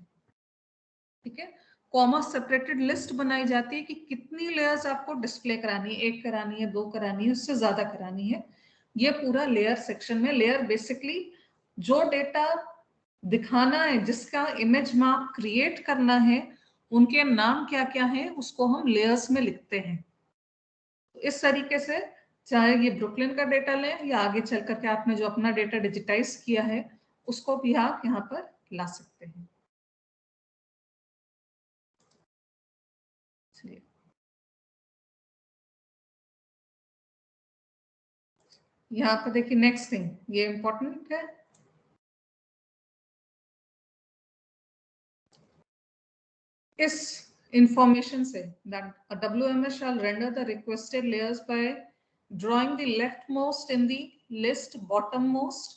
ठीक है, कॉमा सेपरेटेड लिस्ट बनाई जाती है कि कितनी लेयर्स आपको डिस्प्ले करानी है, 1 करानी है, 2 करानी है, उससे ज्यादा करानी है. ये पूरा लेयर सेक्शन में, लेयर बेसिकली जो डेटा दिखाना है, जिसका इमेज मैप क्रिएट करना है, उनके नाम क्या क्या हैं उसको हम लेयर्स में लिखते हैं. तो इस तरीके से चाहे ये ब्रुकलिन का डेटा लें या आगे चल करके आपने जो अपना डेटा डिजिटाइज किया है उसको भी आप यहाँ पर ला सकते हैं. चलिए, यहाँ पर देखिए नेक्स्ट थिंग, ये इंपॉर्टेंट है. इस इंफॉर्मेशन से that a WMS shall render the requested layers by drawing the leftmost in the list bottommost,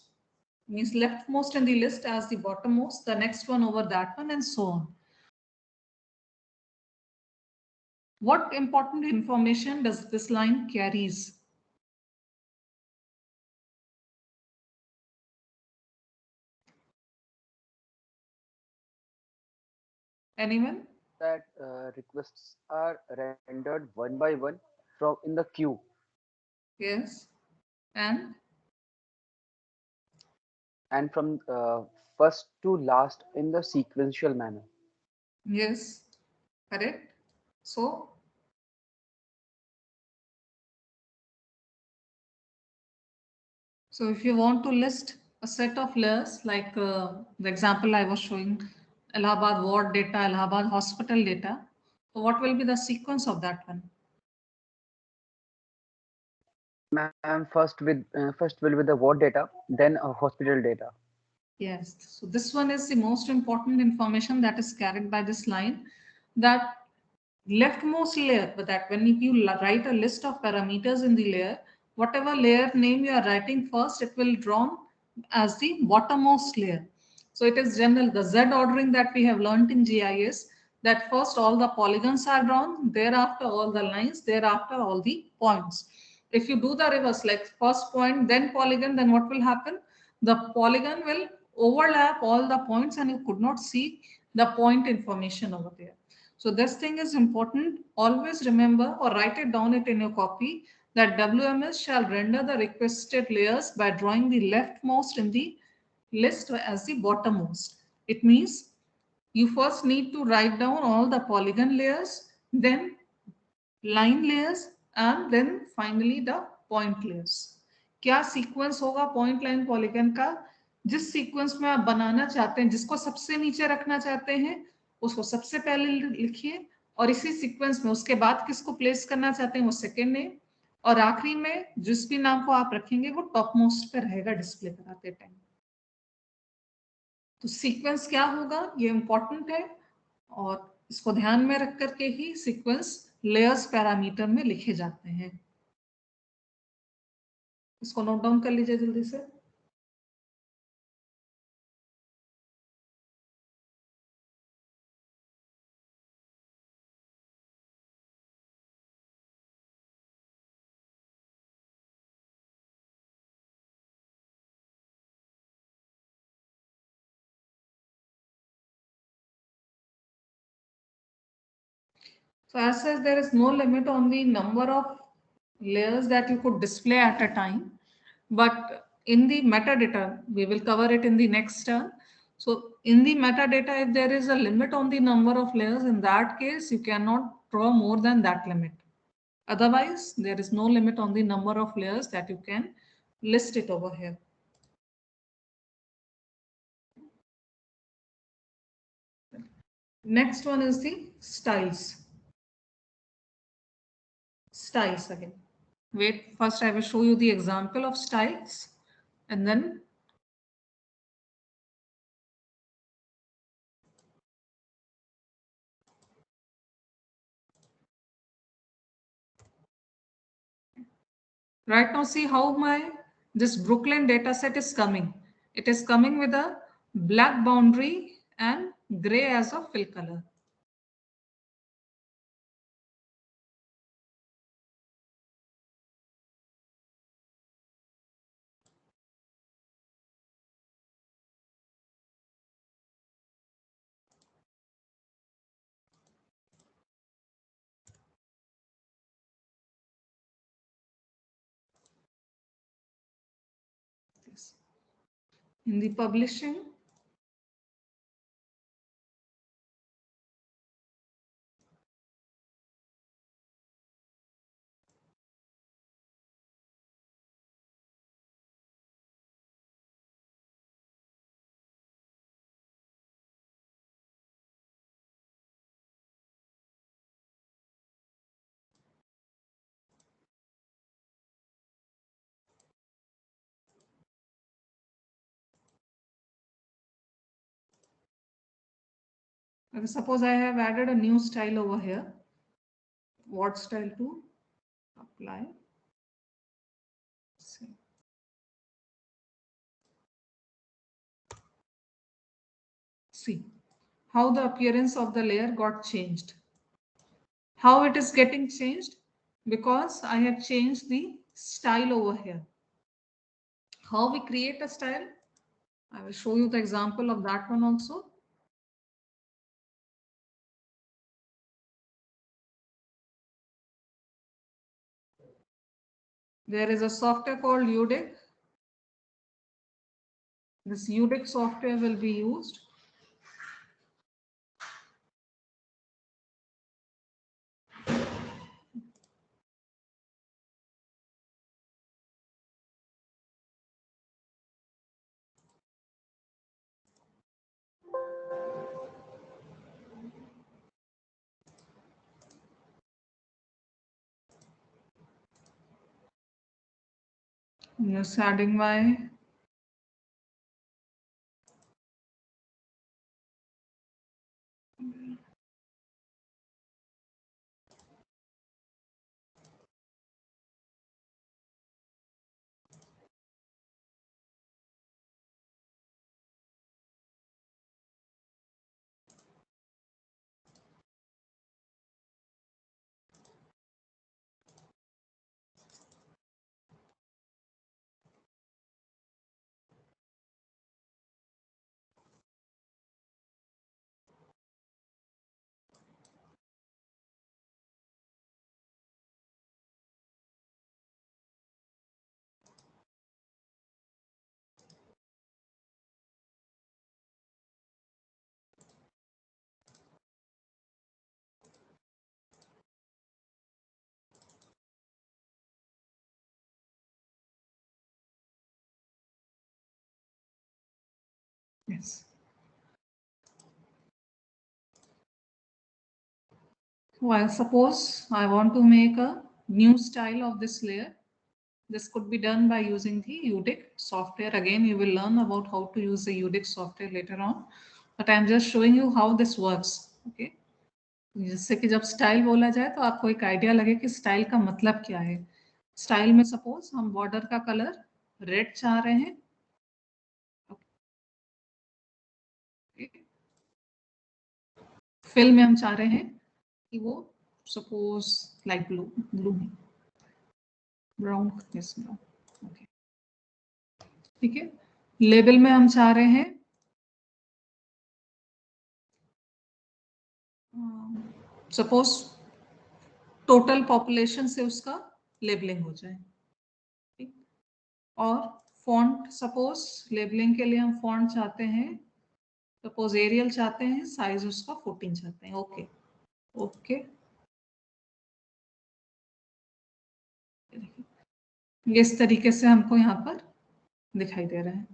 means leftmost in the list as the bottommost, the next one over that one, and so on. What important information does this line carries? Anyone? That requests are rendered one by one from in the queue. Yes. And from first to last in the sequential manner. Yes, correct. So if you want to list a set of layers, like the example I was showing, Allahabad ward data, Allahabad hospital data, so what will be the sequence of that one? Ma'am, first will be the ward data, then hospital data. Yes, so this one is the most important information that is carried by this line, that leftmost layer, but that when you write a list of parameters in the layer, whatever layer name you are writing first, it will drawn as the bottommost layer. So it is general, the Z ordering that we have learned in GIS, that first all the polygons are drawn, thereafter all the lines, thereafter all the points. If you do the reverse, like first point, then polygon, then what will happen? The polygon will overlap all the points and you could not see the point information over there. So this thing is important. Always remember or write it down it in your copy that WMS shall render the requested layers by drawing the leftmost in the list as the bottommost. It means you first need to write down all the polygon layers, then line layers, and then finally the point layers. क्या sequence होगा point line polygon का? जिस sequence में आप बनाना चाहते हैं, जिसको सबसे नीचे रखना चाहते हैं उसको सबसे पहले लिखिए, और इसी सीक्वेंस में उसके बाद किसको प्लेस करना चाहते हैं वो सेकेंड नेम, और आखिरी में जिस भी नाम को आप रखेंगे वो टॉप मोस्ट पे रहेगा डिस्प्ले कराते टाइम। तो सीक्वेंस क्या होगा ये इंपॉर्टेंट है, और इसको ध्यान में रख करके ही सीक्वेंस लेयर्स पैरामीटर में लिखे जाते हैं। इसको नोट डाउन कर लीजिए जल्दी से। So as such, there is no limit on the number of layers that you could display at a time. But in the metadata, we will cover it in the next turn. So in the metadata, if there is a limit on the number of layers, in that case, you cannot draw more than that limit. Otherwise, there is no limit on the number of layers that you can list it over here. Next one is the styles. Styles again. Wait, first I will show you the example of styles and then right now see how my this Brooklyn data set is coming. It is coming with a black boundary and gray as a fill color. In the publishing, okay, suppose I have added a new style over here. What style to apply? See how the appearance of the layer got changed. How it is getting changed? Because I have changed the style over here. How we create a style? I will show you the example of that one also. There is a software called UDIC. This UDIC software will be used. I'm just adding my Yes. Well, suppose I want to make a new style of this layer. This could be done by using the UDIC software. Again, you will learn about how to use the UDIC software later on. But I'm just showing you how this works. Okay. जिससे कि जब style बोला जाए तो आपको एक idea लगे कि स्टाइल का मतलब क्या है. स्टाइल में सपोज हम बॉर्डर का कलर रेड चाह रहे हैं. फिल में हम चाह रहे हैं कि वो सपोज लाइट ब्लू नहीं ब्राउन. Yes brown. ओके, ठीक है. लेबल में हम चाह रहे हैं सपोज टोटल पॉपुलेशन से उसका लेबलिंग हो जाए. ठीक. और फॉन्ट सपोज लेबलिंग के लिए हम फॉन्ट चाहते हैं सपोज एरियल चाहते हैं, साइज उसका 14 चाहते हैं. Okay okay. ये इस तरीके से हमको यहाँ पर दिखाई दे रहा है.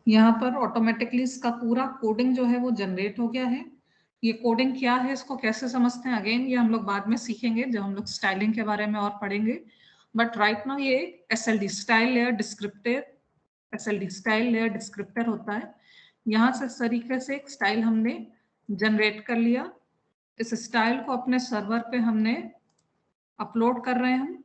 यहाँ पर ऑटोमेटिकली इसका पूरा कोडिंग जो है वो जनरेट हो गया है. ये कोडिंग क्या है, इसको कैसे समझते हैं, अगेन ये हम लोग बाद में सीखेंगे जब हम लोग स्टाइलिंग के बारे में और पढ़ेंगे. बट राइट नाउ ये SLD style layer descriptor, SLD style layer descriptor होता है. यहाँ से इस तरीके से एक स्टाइल हमने जनरेट कर लिया. इस स्टाइल को अपने सर्वर पे हमने अपलोड कर रहे हैं हम.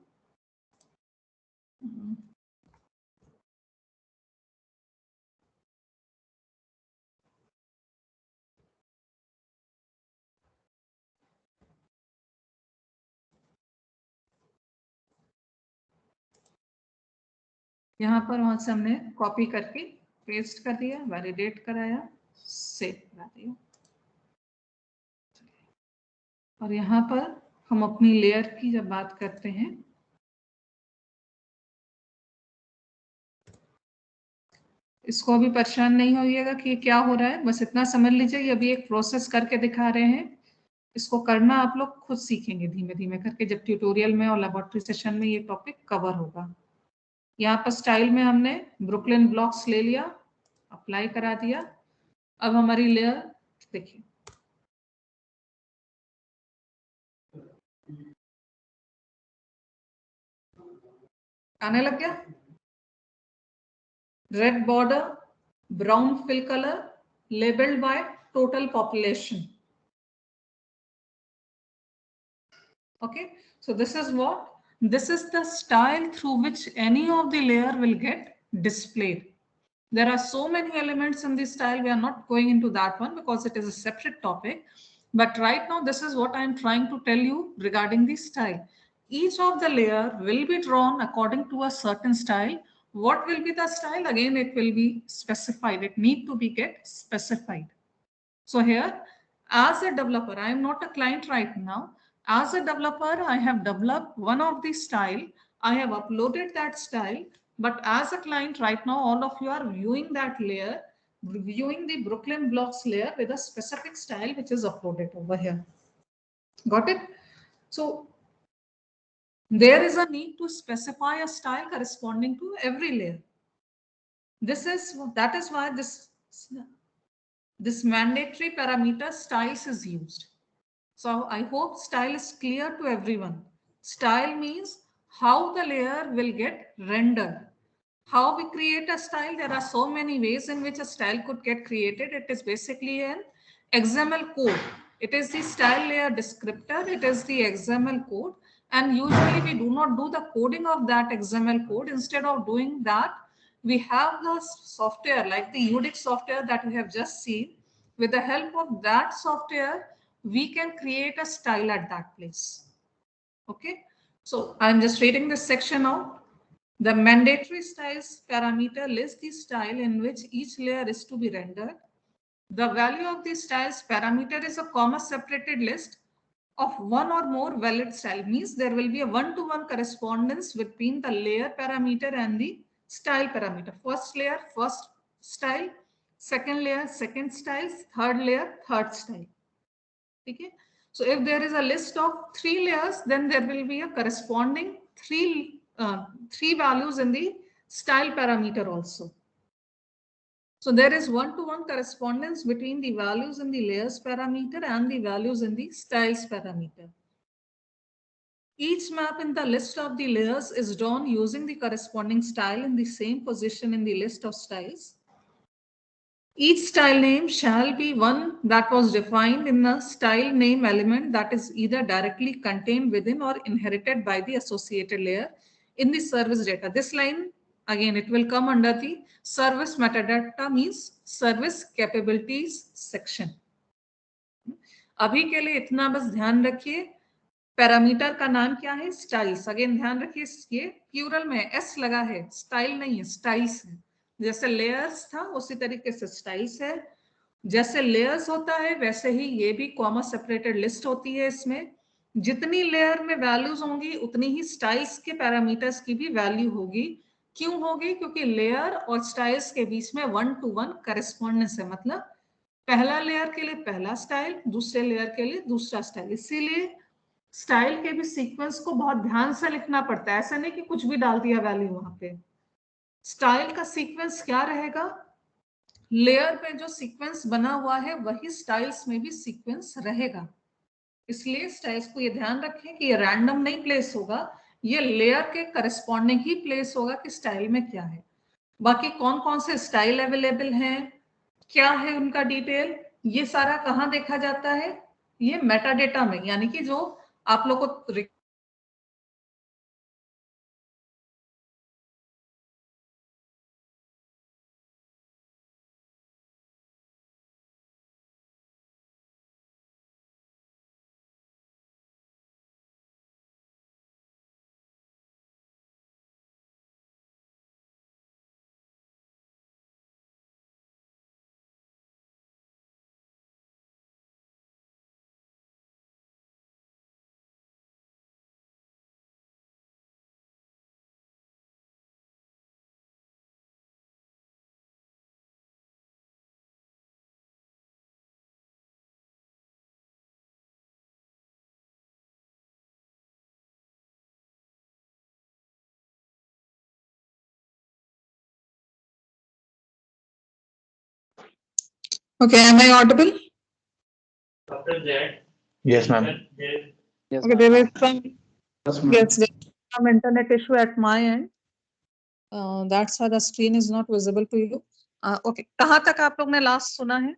यहाँ पर वहां से हमने कॉपी करके पेस्ट कर दिया, वैलिडेट कराया, सेव करा दिया. और यहाँ पर हम अपनी लेयर की जब बात करते हैं इसको अभी परेशान नहीं होइएगा कि क्या हो रहा है, बस इतना समझ लीजिए ये अभी एक प्रोसेस करके दिखा रहे हैं. इसको करना आप लोग खुद सीखेंगे धीमे धीमे करके जब ट्यूटोरियल में और लेबोरेटरी सेशन में ये टॉपिक कवर होगा. यहाँ पर स्टाइल में हमने ब्रुकलिन ब्लॉक्स ले लिया, अप्लाई करा दिया. अब हमारी लेयर देखिए आने लग गया. Red border, brown fill colour, labeled by total population. Okay, so this is what, this is the style through which any of the layer will get displayed. There are so many elements in this style. We are not going into that one because it is a separate topic. But right now, this is what I am trying to tell you regarding the style. Each of the layer will be drawn according to a certain style. What will be the style? Again, it will be specified. It need to be get specified. So here, as a developer, I am not a client right now. As a developer, I have developed one of the style. I have uploaded that style. But as a client right now, all of you are viewing that layer, viewing the Brooklyn blocks layer with a specific style which is uploaded over here. Got it? So there is a need to specify a style corresponding to every layer. That is why this this mandatory parameter styles is used. So I hope style is clear to everyone. Style means how the layer will get rendered. How we create a style, there are so many ways in which a style could get created. It is basically an XML code. It is the style layer descriptor, it is the XML code, and usually we do not do the coding of that XML code. Instead of doing that, we have the software like the UDIC software that we have just seen. With the help of that software, we can create a style at that place. Okay, so I'm just reading this section out. The mandatory styles parameter lists the style in which each layer is to be rendered. The value of the styles parameter is a comma separated list of one or more valid style. Means there will be a one-to-one correspondence between the layer parameter and the style parameter. First layer, first style, second layer, second styles, third layer, third style. Okay. So if there is a list of 3 layers, then there will be a corresponding three values in the style parameter also. So there is one-to-one correspondence between the values in the layers parameter and the values in the styles parameter. Each map in the list of the layers is drawn using the corresponding style in the same position in the list of styles. Each style name shall be one that was defined in a style name element that is either directly contained within or inherited by the associated layer in the service data. This line, again, it will come under the service metadata, means service capabilities section. अभी के लिए इतना बस ध्यान रखिए, parameter का नाम क्या है, स्टाइल्स. अगेन ध्यान रखिए, ये प्लूरल में एस लगा है, स्टाइल नहीं है, स्टाइल्स है. जैसे लेयर्स था उसी तरीके से स्टाइल्स है. जैसे लेयर्स होता है वैसे ही ये भी कॉमा सेपरेटेड लिस्ट होती है. इसमें जितनी लेयर में वैल्यूज होंगी उतनी ही स्टाइल्स के पैरामीटर्स की भी वैल्यू होगी. क्यों होगी? क्योंकि लेयर और स्टाइल्स के बीच में वन टू वन करेस्पॉन्डेंस है. मतलब पहला लेयर के लिए पहला स्टाइल, दूसरे लेयर के लिए दूसरा स्टाइल. इसीलिए स्टाइल के भी सीक्वेंस को बहुत ध्यान से लिखना पड़ता है. ऐसा नहीं कि कुछ भी डाल दिया वैल्यू वहां पे. स्टाइल का सीक्वेंस क्या रहेगा? लेयर पे जो सीक्वेंस बना हुआ है वही स्टाइल्स में भी सीक्वेंस रहेगा. इसलिए स्टाइल्स को ये ध्यान रखें कि ये रैंडम नहीं प्लेस होगा, ये लेयर के करस्पॉन्डिंग ही प्लेस होगा कि स्टाइल में क्या है. बाकी कौन कौन से स्टाइल अवेलेबल हैं, क्या है उनका डिटेल, ये सारा कहाँ देखा जाता है? ये मेटा डेटा में, यानी कि जो आप लोग को Okay, am I audible? Yes, ma'am. Yes, Okay, there is some internet issue at my end. That's why the screen is not visible to you. Okay, कहाँ तक आप लोग ने लास्ट सुना है?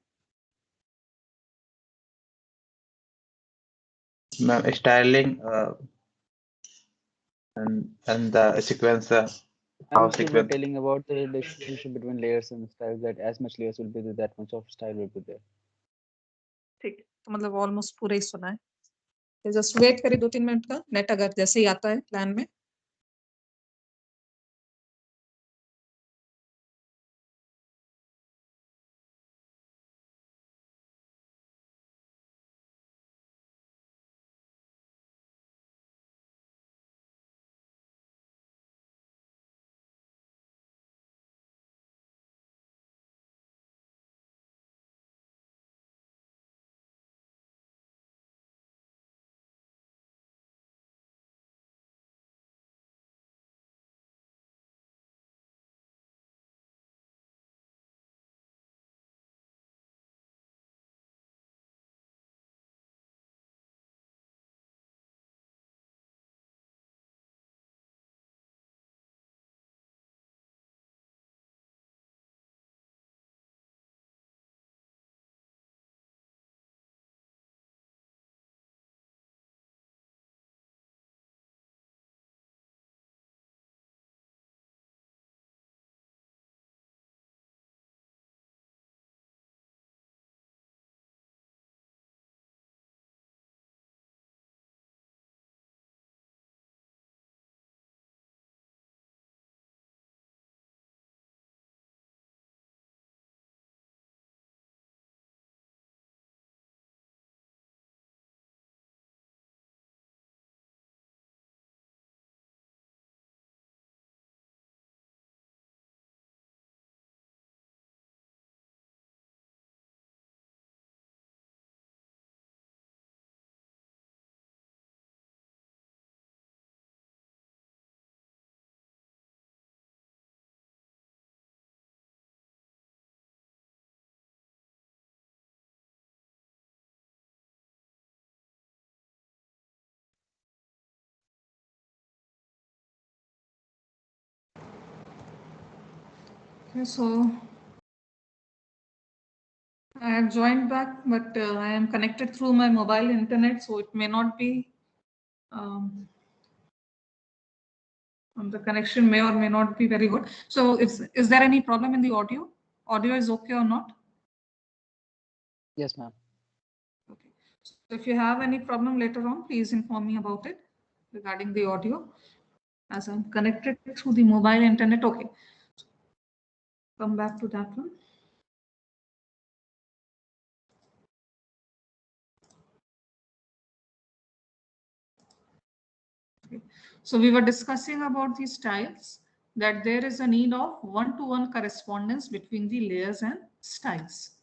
Ma'am, styling and the sequence, how and you were sequence. telling about the relationship between layers and styles, that as much layers will be there, that much of style will be there. ठीक है, तो मतलब almost पूरा ही सुना है. Just wait करिए 2-3 minute का, net अगर जैसे ही आता है प्लान में. Okay, so I have joined back, but I am connected through my mobile internet, so it may not be. The connection may or may not be very good. So, is there any problem in the audio? Audio is okay or not? Yes, ma'am. Okay. So if you have any problem later on, please inform me about it regarding the audio, as I'm connected through the mobile internet. Okay. Come back to that one. Okay. So we were discussing about these styles, that there is a need of one-to-one correspondence between the layers and styles.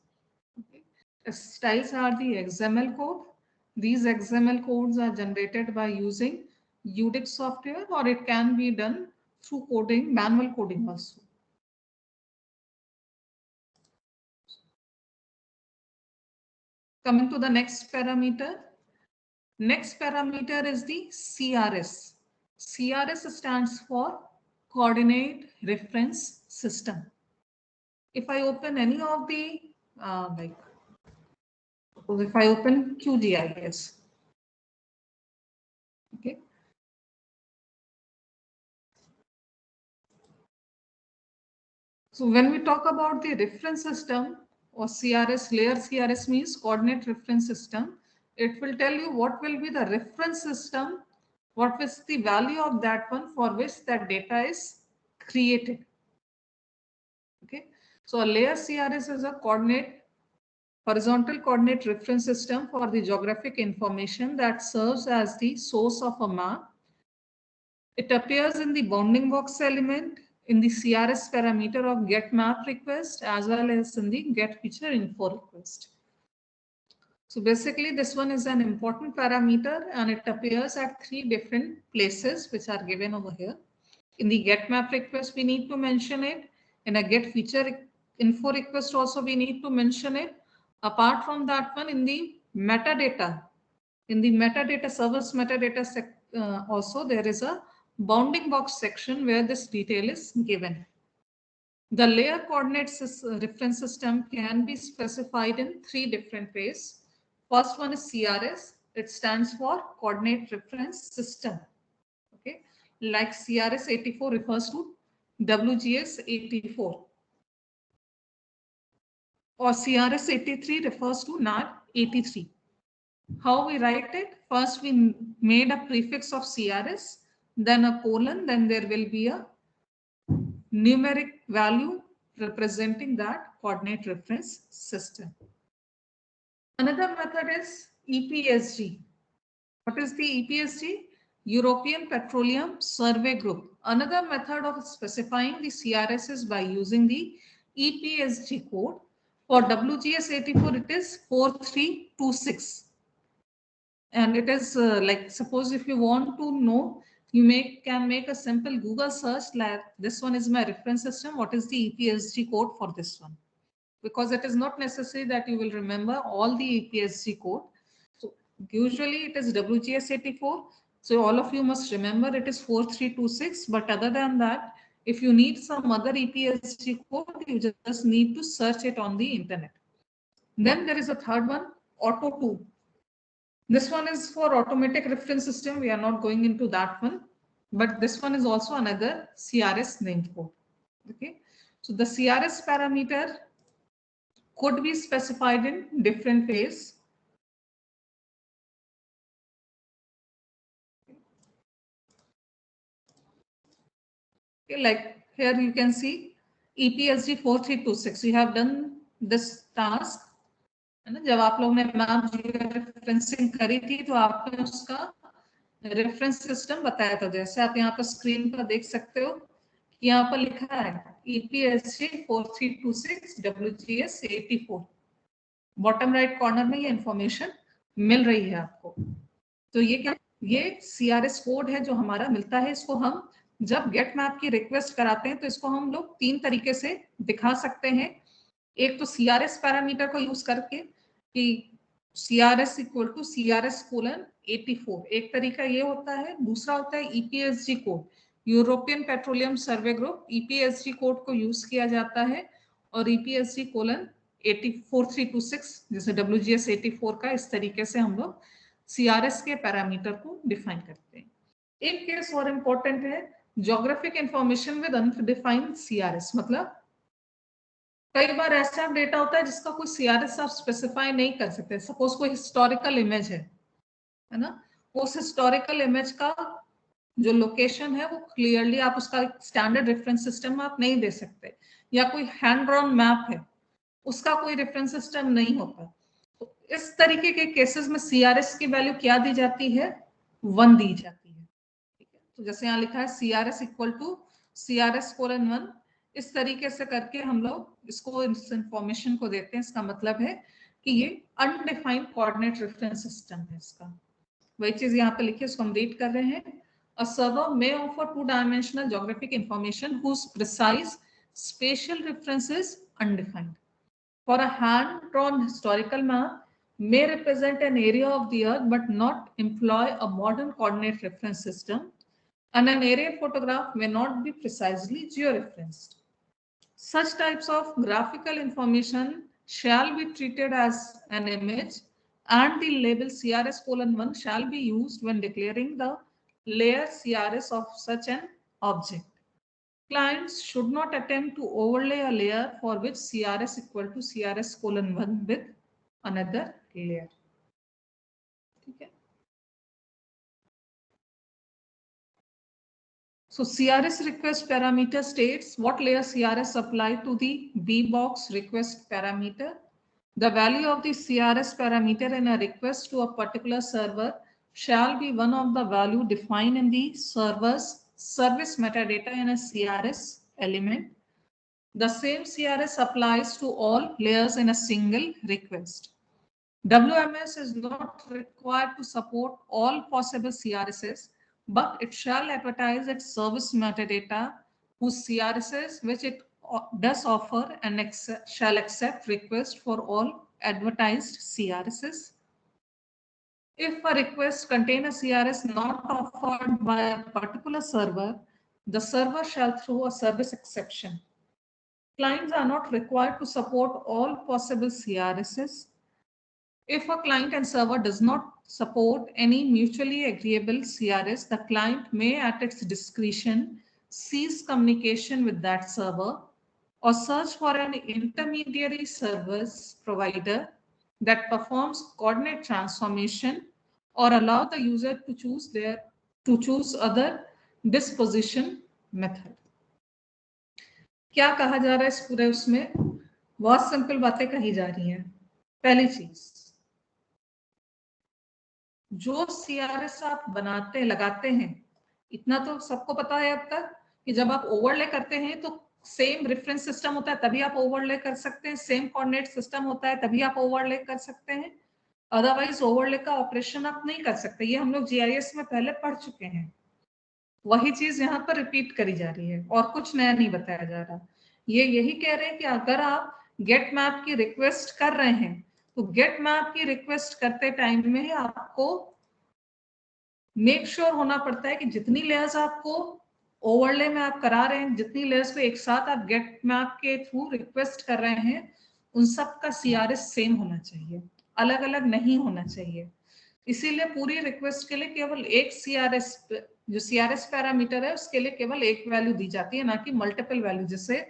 Okay. Styles are the XML code. These XML codes are generated by using UDIC software, or it can be done through coding, manual coding also. Coming to the next parameter. Next parameter is the CRS. CRS stands for Coordinate Reference System. If I open any of the, if I open QGIS, okay. So when we talk about the reference system or CRS, layer CRS means Coordinate Reference System. It will tell you what will be the reference system, what is the value of that one for which that data is created. Okay, so a layer CRS is a horizontal coordinate reference system for the geographic information that serves as the source of a map. It appears in the bounding box element, in the CRS parameter of get map request, as well as in the get feature info request. So basically this one is an important parameter, and it appears at 3 different places which are given over here. In the get map request, we need to mention it. In a get feature info request also we need to mention it. Apart from that one, in the metadata, service metadata also there is a bounding box section where this detail is given. The layer coordinates reference system can be specified in 3 different ways. First one is CRS. It stands for Coordinate Reference System. Okay, like CRS 84 refers to WGS 84, or CRS 83 refers to NAD 83. How we write it? First, we made a prefix of CRS, then a colon, then there will be a numeric value representing that coordinate reference system. Another method is EPSG. What is the EPSG? European Petroleum Survey Group. Another method of specifying the CRS is by using the EPSG code. For WGS 84, it is 4326. And it is like, suppose if you want to know, you can make a simple Google search like this one is my reference system. What is the EPSG code for this one? Because it is not necessary that you will remember all the EPSG code. So usually it is WGS 84. So all of you must remember it is 4326. But other than that, if you need some other EPSG code, you just need to search it on the internet. Then there is a third one, Auto2. This one is for automatic reference system. We are not going into that one, but this one is also another CRS named code. Okay, so the CRS parameter could be specified in different ways. Okay, like here you can see EPSG 4326. We have done this task. है ना, जब आप लोग ने map referencing करी थी तो आपने उसका रेफरेंस सिस्टम बताया था। जैसे आप यहाँ पर स्क्रीन पर देख सकते हो कि यहाँ पर लिखा है EPSG 4326 WGS 84। Bottom right corner में ये इंफॉर्मेशन मिल रही है आपको। तो ये क्या, ये CRS कोड है जो हमारा मिलता है। इसको हम जब गेट मैप की रिक्वेस्ट कराते हैं तो इसको हम लोग 3 तरीके से दिखा सकते हैं। एक तो CRS पैरामीटर को यूज करके कि CRS equal to CRS colon 84, एक तरीका ये होता है। दूसरा होता है EPSG कोड। यूरोपियन पेट्रोलियम सर्वे ग्रुप EPSG कोड को यूज किया जाता है और EPSG:84326 जैसे WGS 84 का, इस तरीके से हम लोग CRS के पैरामीटर को डिफाइन करते हैं। एक केस और इंपॉर्टेंट है, geographic information with undefined CRS, मतलब कई बार ऐसा डेटा होता है जिसका कोई CRS आप स्पेसिफाई नहीं कर सकते। सपोज कोई हिस्टोरिकल इमेज है ना, उस हिस्टोरिकल इमेज का जो लोकेशन है वो क्लियरली आप उसका स्टैंडर्ड रेफरेंस सिस्टम आप नहीं दे सकते, या कोई हैंड ड्रॉन मैप है उसका कोई रेफरेंस सिस्टम नहीं होता। तो इस तरीके के केसेस में CRS की वैल्यू क्या दी जाती है, 1 दी जाती है। ठीक है, तो जैसे यहाँ लिखा है CRS इक्वल टू CRS:1, इस तरीके से करके हम लोग इसको इस इंफॉर्मेशन को देते हैं। इसका मतलब है कि ये अनडिफाइंड कोऑर्डिनेट रेफरेंस सिस्टम है। इसका वही चीज यहाँ पे लिखी है, उसको हम रीड कर रहे हैं। A server may offer two-dimensional geographic information whose precise spatial reference is undefined. For a hand-drawn historical map may represent an area of the earth but not employ a modern coordinate reference system, and an aerial photograph may not be precisely georeferenced. Such types of graphical information shall be treated as an image, and the label CRS:1 shall be used when declaring the layer CRS of such an object. Clients should not attempt to overlay a layer for which CRS equal to CRS:1 with another layer. ठीक है, so CRS request parameter states what layer CRS apply to the B-box request parameter. The value of the CRS parameter in a request to a particular server shall be one of the value defined in the server's service metadata in a CRS element. The same CRS applies to all layers in a single request. WMS is not required to support all possible CRSs, but it shall advertise its service metadata whose CRSs which it does offer and shall accept request for all advertised CRSs. If a request contains a CRS not offered by a particular server, the server shall throw a service exception. Clients are not required to support all possible CRSs. If a client and server does not support any mutually agreeable CRS, the client may at its discretion cease communication with that server or search for an intermediary service provider that performs coordinate transformation or allow the user to choose other disposition method. क्या कहा जा रहा है इस पूरे उसमें? बहुत simple बातें कही जा रही हैं। पहली चीज, जो CRS आप लगाते हैं, इतना तो सबको पता है अब तक कि जब आप ओवरले करते हैं तो सेम रेफरेंस सिस्टम होता है तभी आप ओवरले कर सकते हैं, सेम कोऑर्डिनेट सिस्टम होता है तभी आप ओवरले कर सकते हैं, अदरवाइज ओवरले का ऑपरेशन आप नहीं कर सकते। ये हम लोग GIS में पहले पढ़ चुके हैं। वही चीज यहाँ पर रिपीट करी जा रही है और कुछ नया नहीं बताया जा रहा। ये यही कह रहे हैं कि अगर आप गेट मैप की रिक्वेस्ट कर रहे हैं तो गेट मैप की रिक्वेस्ट करते टाइम में आपको मेक श्योर होना पड़ता है कि जितनी लेयर्स आपको ओवरले में आप करा रहे हैं, जितनी लेयर्स को एक साथ आप गेट मैप के थ्रू रिक्वेस्ट कर रहे हैं, उन सब का CRS सेम होना चाहिए, अलग अलग नहीं होना चाहिए। इसीलिए पूरी रिक्वेस्ट के लिए केवल एक CRS, जो CRS पैरामीटर है उसके लिए केवल एक वैल्यू दी जाती है, ना कि मल्टीपल वैल्यू जैसे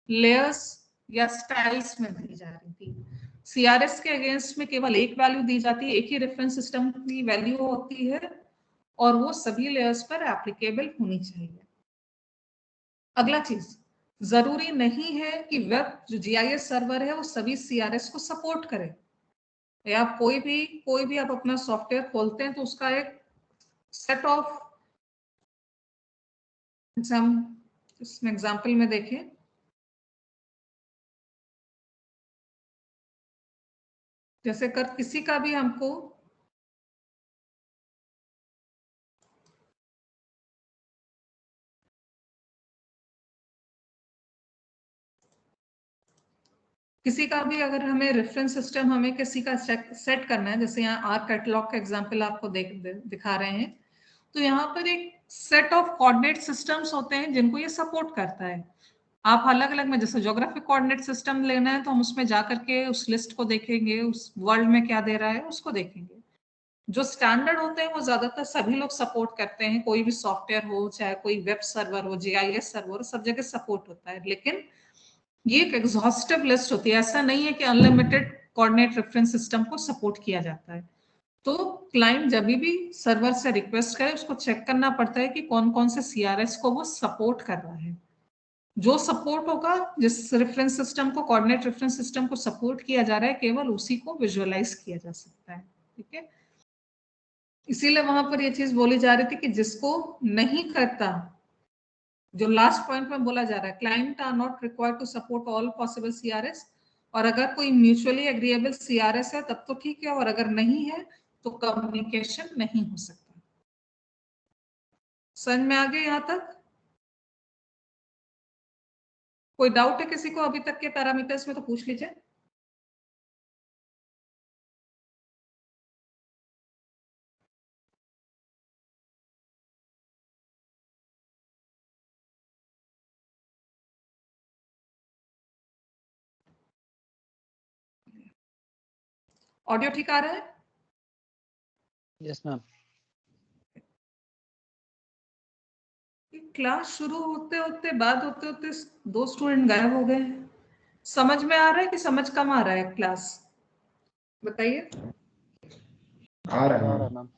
लेयर्स या स्टाइल्स में दी जा रही थी। CRS के अगेंस्ट में केवल एक वैल्यू दी जाती है, एक ही रेफरेंस सिस्टम की वैल्यू होती है और वो सभी लेयर्स पर एप्लीकेबल होनी चाहिए। अगला चीज, जरूरी नहीं है कि वेब जो GIS सर्वर है वो सभी CRS को सपोर्ट करे, या कोई भी आप अपना सॉफ्टवेयर खोलते हैं तो उसका एक सेट ऑफ, हम इसमें एग्जांपल में देखें, जैसे कर किसी का भी हमको अगर हमें रेफरेंस सिस्टम किसी का सेट करना है, जैसे यहाँ आर कैटलॉग का एग्जांपल आपको दिखा रहे हैं, तो यहाँ पर एक सेट ऑफ कोऑर्डिनेट सिस्टम्स होते हैं जिनको ये सपोर्ट करता है। आप अलग अलग में, जैसे ज्योग्राफिक कोऑर्डिनेट सिस्टम लेना है तो हम उसमें जाकर के उस लिस्ट को देखेंगे, उस वर्ल्ड में क्या दे रहा है उसको देखेंगे। जो स्टैंडर्ड होते हैं वो ज्यादातर सभी लोग सपोर्ट करते हैं, कोई भी सॉफ्टवेयर हो, चाहे कोई वेब सर्वर हो, जीआईएस सर्वर, सब जगह सपोर्ट होता है। लेकिन ये एक एग्जॉस्टिव लिस्ट होती है, ऐसा नहीं है कि अनलिमिटेड कोऑर्डिनेट रेफरेंस सिस्टम को सपोर्ट किया जाता है। तो क्लाइंट जब भी सर्वर से रिक्वेस्ट करे उसको चेक करना पड़ता है कि कौन कौन से सीआरएस को वो सपोर्ट कर रहा है। जो सपोर्ट होगा, जिस रेफरेंस सिस्टम को, कोऑर्डिनेट रेफरेंस सिस्टम को सपोर्ट किया जा रहा है, केवल उसी को विजुअलाइज किया जा सकता है। ठीक है, इसीलिए वहां पर ये चीज बोली जा रही थी कि जिसको नहीं करता, जो लास्ट पॉइंट में बोला जा रहा है, client are not required to support all possible CRS, और अगर कोई म्यूचुअली एग्रीएबल सीआरएस है तब तो ठीक है, और अगर नहीं है तो कम्युनिकेशन नहीं हो सकता। समझ में आ गया यहां तक? कोई डाउट है किसी को अभी तक के पैरामीटर्स में तो पूछ लीजिए। ऑडियो ठीक आ रहा है? Yes ma'am. क्लास शुरू होते होते, बात होते होते 2 स्टूडेंट गायब हो गए। समझ में आ रहा है कि समझ कम आ रहा है क्लास? बताइए। आ रहा है मैम।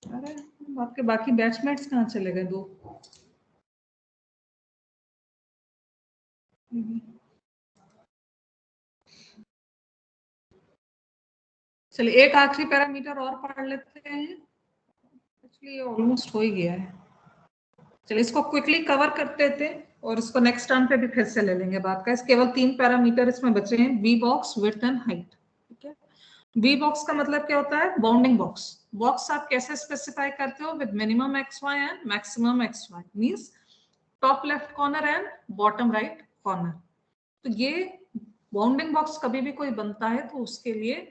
अरे आपके बाकी बैचमेट्स कहाँ चले गए 2? चलिए एक आखिरी पैरामीटर और पढ़ लेते हैं, एक्चुअली ऑलमोस्ट हो ही गया है। चलिए इसको क्विकली कवर करते थे और इसको नेक्स्ट टाइम पे भी फिर से ले लेंगे बात का। इस केवल 3 पैरामीटर इसमें बचे हैं, B box, width and height. ठीक है, बी बॉक्स का मतलब क्या होता है? Bounding box. बॉक्स आप कैसे स्पेसिफाई करते हो? With minimum X Y and maximum X Y, means top left corner and bottom right corner. तो ये बाउंडिंग बॉक्स कभी भी कोई बनता है तो उसके लिए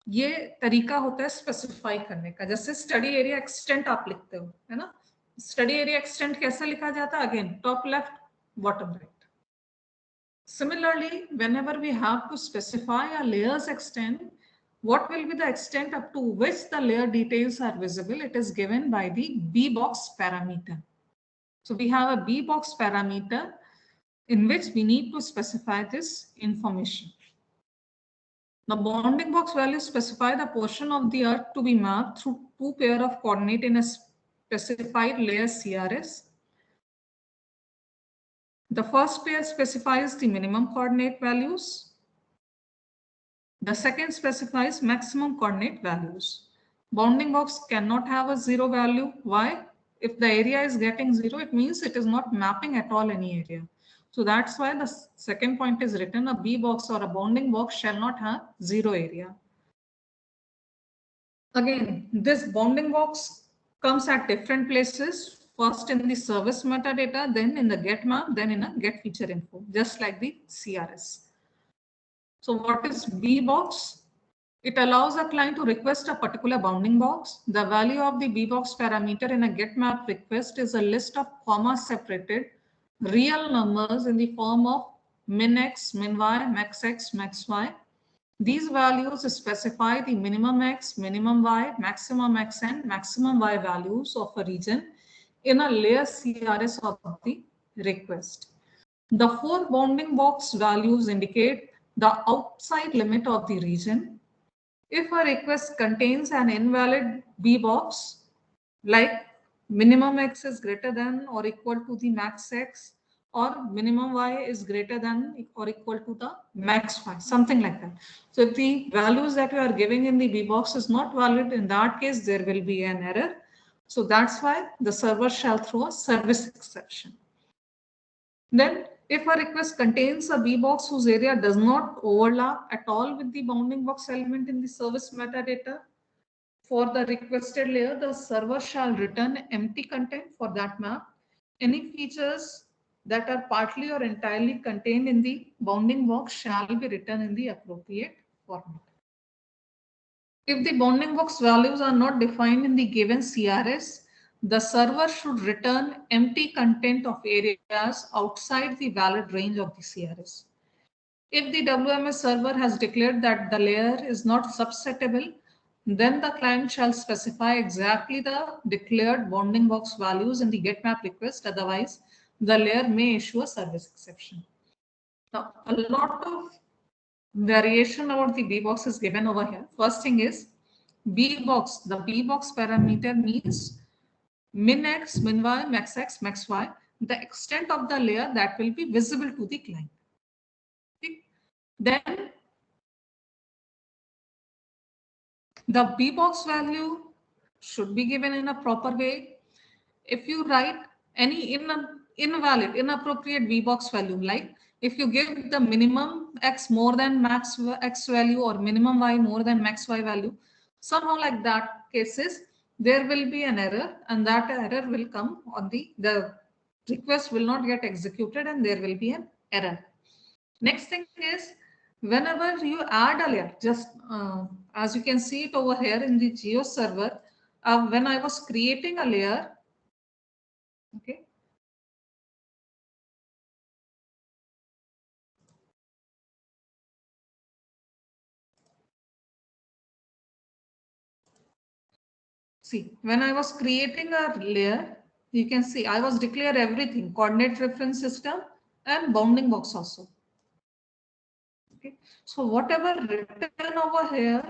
ये तरीका होता है स्पेसिफाई करने का। जैसे स्टडी एरिया एक्सटेंट आप लिखते हो, है ना? स्टडी एरिया एक्सटेंट कैसे लिखा जाता है? Again top left bottom right. Similarly, whenever we have to specify a layer's extent, what will be the extent up to which the layer details are visible? It is given by the B box parameter. So we have a B box parameter in which we need to specify this information. The bounding box values specify the portion of the earth to be mapped through 2 pair of coordinate in a specified layer CRS. The first pair specifies the minimum coordinate values. The second specifies maximum coordinate values. Bounding box cannot have a 0 value. Why? If the area is getting 0, it means it is not mapping at all any area. So that's why the second point is written, a B box or a bounding box shall not have 0 area. Again, this bounding box comes at different places. First in the service metadata, then in the get map, then in a get feature info, just like the CRS. So what is B box? It allows a client to request a particular bounding box. The value of the B box parameter in a get map request is a list of comma separated real numbers in the form of min x, min y, max x, max y. These values specify the minimum x, minimum y, maximum x and maximum y values of a region in a layer CRS of the request. The 4 bounding box values indicate the outside limit of the region. If a request contains an invalid B box, like minimum x is greater than or equal to the max x, or minimum y is greater than or equal to the max y, something like that. So if the values that you are giving in the B box is not valid, in that case, there will be an error. So that's why the server shall throw a service exception. Then if a request contains a B box whose area does not overlap at all with the bounding box element in the service metadata, for the requested layer, the server shall return empty content for that map. Any features that are partly or entirely contained in the bounding box shall be written in the appropriate format. If the bounding box values are not defined in the given CRS, the server should return empty content of areas outside the valid range of the CRS. If the WMS server has declared that the layer is not subsettable, then the client shall specify exactly the declared bounding box values in the getMap request. Otherwise, the layer may issue a service exception. Now, a lot of variation about the B box is given over here. First thing is B box. The B box parameter means min x, min y, max x, max y, the extent of the layer that will be visible to the client. Okay. Then the B box value should be given in a proper way. If you write any invalid, inappropriate B box value, like if you give the minimum x more than max x value or minimum y more than max y value, somehow like that cases, there will be an error, and that error will come on the request will not get executed, and there will be an error. Next thing is, whenever you add a layer, just as you can see it over here in the Geo server, when I was creating a layer, okay. See, when I was creating a layer, you can see I was declare everything, coordinate reference system and bounding box also. Okay. So whatever written over here,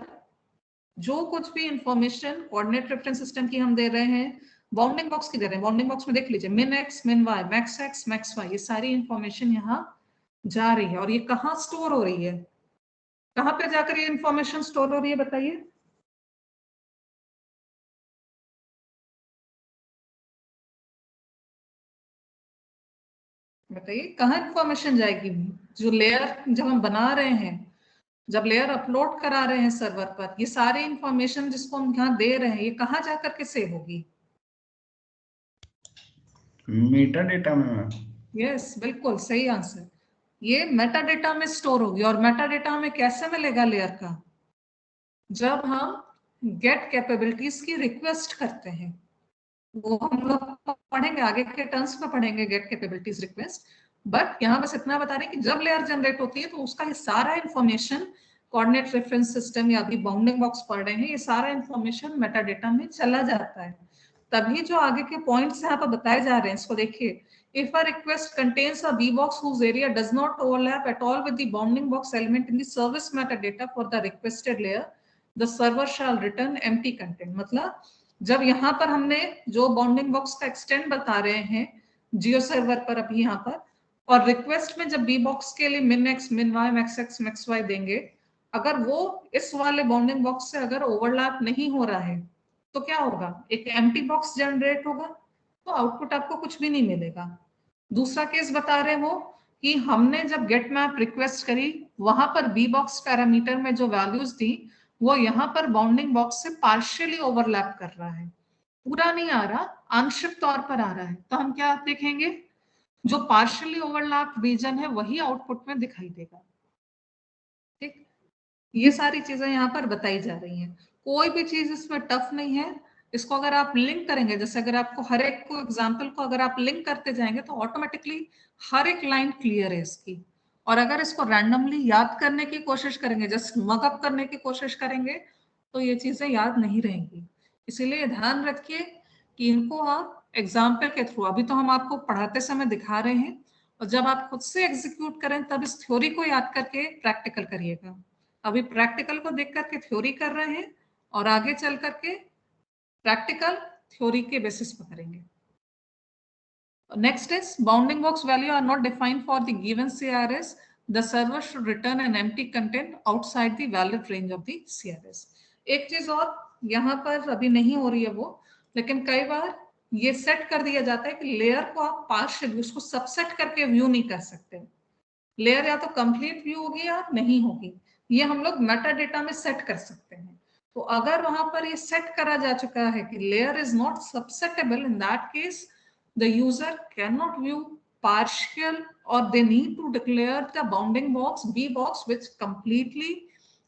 जो कुछ भी information coordinate reference system की हम दे रहे हैं, bounding box की दे रहे हैं, बाउंडिंग बॉक्स में देख लीजिए min x, min y, max x, max y, ये सारी इंफॉर्मेशन यहाँ जा रही है। और ये कहाँ स्टोर हो रही है, कहाँ पे जाकर ये इंफॉर्मेशन स्टोर हो रही है बताइए? बताइए कहाँ इंफॉर्मेशन जाएगी? जो लेयर जब हम बना रहे हैं, जब लेयर अपलोड करा रहे हैं सर्वर पर, ये सारी इंफॉर्मेशन जिसको हम यहाँ दे रहे हैं, ये कहाँ जाकर के सेव होगी? मेटा डेटा में। यस, बिल्कुल सही आंसर। ये मेटा डेटा में स्टोर होगी। और मेटा डेटा हमें कैसे मिलेगा लेयर का? जब हम गेट कैपेबिलिटीज की रिक्वेस्ट करते हैं, वो हम लोग पढ़ेंगे आगे के टर्म्स में, पढ़ेंगे गेट कैपेबिलिटीज रिक्वेस्ट। बट यहाँ बस इतना बता रहे हैं कि जब लेयर जनरेट होती है तो उसका ये सारा इंफॉर्मेशन कोऑर्डिनेट रेफरेंस सिस्टम या अभी बाउंडिंग बॉक्स पढ़ रहे हैं, ये सारा इंफॉर्मेशन मेटा डेटा में चला जाता है। तभी जो आगे के पॉइंट्स यहाँ पर बताए जा रहे हैं, इसको देखिए। If a request contains a B-box whose area does not overlap at all with the bounding box element in the service metadata for the requested layer, the server shall return empty content. मतलब जब यहाँ पर हमने जो bounding box का extend बता रहे हैं जियो सर्वर पर अभी यहाँ पर, और रिक्वेस्ट में जब बी बॉक्स के लिए min x, min y, max x, max y देंगे, अगर वो इस वाले बाउंडिंग बॉक्स से अगर ओवरलैप नहीं हो रहा है तो क्या होगा? एक एम्प्टी बॉक्स जनरेट होगा, तो आउटपुट आपको कुछ भी नहीं मिलेगा। दूसरा केस बता रहे हो कि हमने जब गेट मैप रिक्वेस्ट करी, वहां पर बी बॉक्स पैरामीटर में जो वैल्यूज थी वो यहाँ पर बाउंडिंग बॉक्स से पार्शियली ओवरलैप कर रहा है, पूरा नहीं आ रहा, आंशिक तौर पर आ रहा है। तो हम क्या देखेंगे? जो पार्शियली ओवरलैप रीजन है वही आउटपुट में दिखाई देगा। ठीक, ये सारी चीजें यहाँ पर बताई जा रही हैं। कोई भी चीज इसमें टफ नहीं है। इसको अगर आप लिंक करेंगे, जैसे अगर आपको हर एक को एग्जाम्पल को अगर आप लिंक करते जाएंगे तो ऑटोमेटिकली हर एक लाइन क्लियर है इसकी। और अगर इसको रैंडमली याद करने की कोशिश करेंगे, जस्ट मकअप करने की कोशिश करेंगे, तो ये चीजें याद नहीं रहेंगी। इसीलिए ध्यान रखिए कि इनको आप एग्जाम्पल के थ्रू, अभी तो हम आपको पढ़ाते समय दिखा रहे हैं, और जब आप खुद से एग्जीक्यूट करें तब इस थ्योरी को याद करके प्रैक्टिकल करिएगा। अभी प्रैक्टिकल को देख करके थ्योरी कर रहे हैं और आगे चल करके प्रैक्टिकल थ्योरी के बेसिस पर करेंगे। Next is bounding box value are not defined for the given CRS. The server should return an empty content outside the valid range of the CRS. एक चीज और यहाँ पर अभी नहीं हो रही है वो, लेकिन कई बार ये सेट कर दिया जाता है कि लेयर को आप पार्शियल, उसको सबसेट करके व्यू नहीं कर सकते। लेयर या तो कंप्लीट व्यू होगी या नहीं होगी, ये हम लोग मेटा डेटा में सेट कर सकते हैं। तो अगर वहां पर ये सेट करा जा चुका है कि layer is not subsettable, in that case the user cannot view partial, or they need to declare the bounding box B box which completely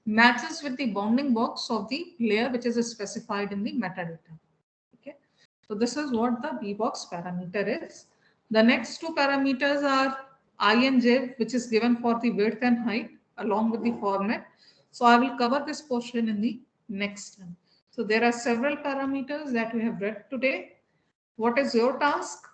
matches with the bounding box of the layer which is specified in the metadata. Okay, so this is what the bbox parameter is. The next two parameters are I and j, which is given for the width and height along with the format. So I will cover this portion in the next one. So there are several parameters that we have read today. What is your task?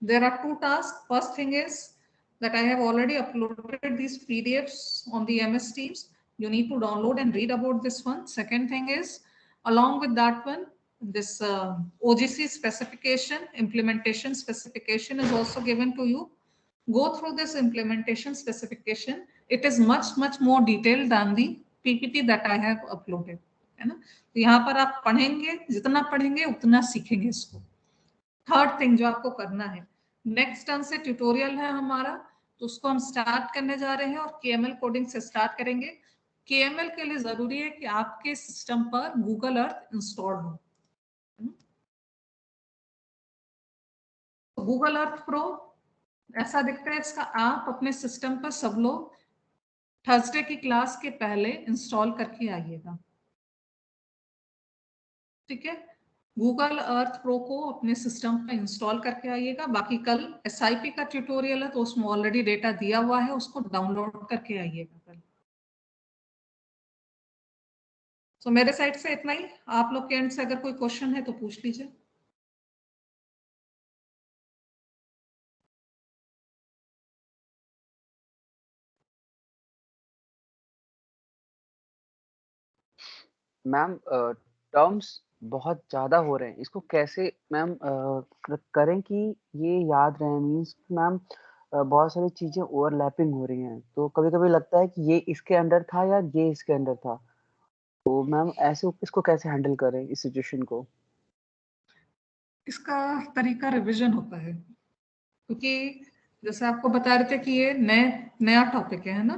There are two tasks. First thing is that I have already uploaded these PDFs on the MS Teams. You need to download and read about this one. Second thing is, along with that one, this OGC specification, implementation specification is also given to you. Go through this implementation specification. It is much more detailed than the PPT that I have uploaded. है ना? तो यहाँ पर आप पढ़ेंगे, जितना पढ़ेंगे उतना सीखेंगे इसको. थर्ड थिंग जो आपको करना है, नेक्स्ट टर्न से ट्यूटोरियल है हमारा, तो उसको हम स्टार्ट करने जा रहे हैं और KML कोडिंग से स्टार्ट करेंगे. KML के लिए जरूरी है कि आपके सिस्टम पर गूगल अर्थ इंस्टॉल हो. गूगल अर्थ प्रो ऐसा दिखता है. इसका आप अपने सिस्टम पर सब लोग थर्सडे की क्लास के पहले इंस्टॉल करके आइएगा. ठीक है, गूगल अर्थ प्रो को अपने सिस्टम पर इंस्टॉल करके आइएगा. बाकी कल SIP का ट्यूटोरियल है तो उसमें ऑलरेडी डेटा दिया हुआ है, उसको डाउनलोड करके आइएगा कल. तो मेरे साइड से इतना ही. आप लोग के एंड से अगर कोई क्वेश्चन है तो पूछ लीजिए. मैम टर्म्स बहुत ज्यादा हो रहे हैं, इसको कैसे मैम करें कि ये याद रहे? मीन्स मैम बहुत सारी चीजें ओवरलैपिंग हो रही हैं, तो कभी कभी लगता है कि ये इसके अंडर था या ये इसके अंडर था. तो मैम ऐसे इसको कैसे हैंडल करें इस सिचुएशन को? इसका तरीका रिवीजन होता है, क्योंकि जैसे आपको बता रहे थे कि ये नया टॉपिक है ना,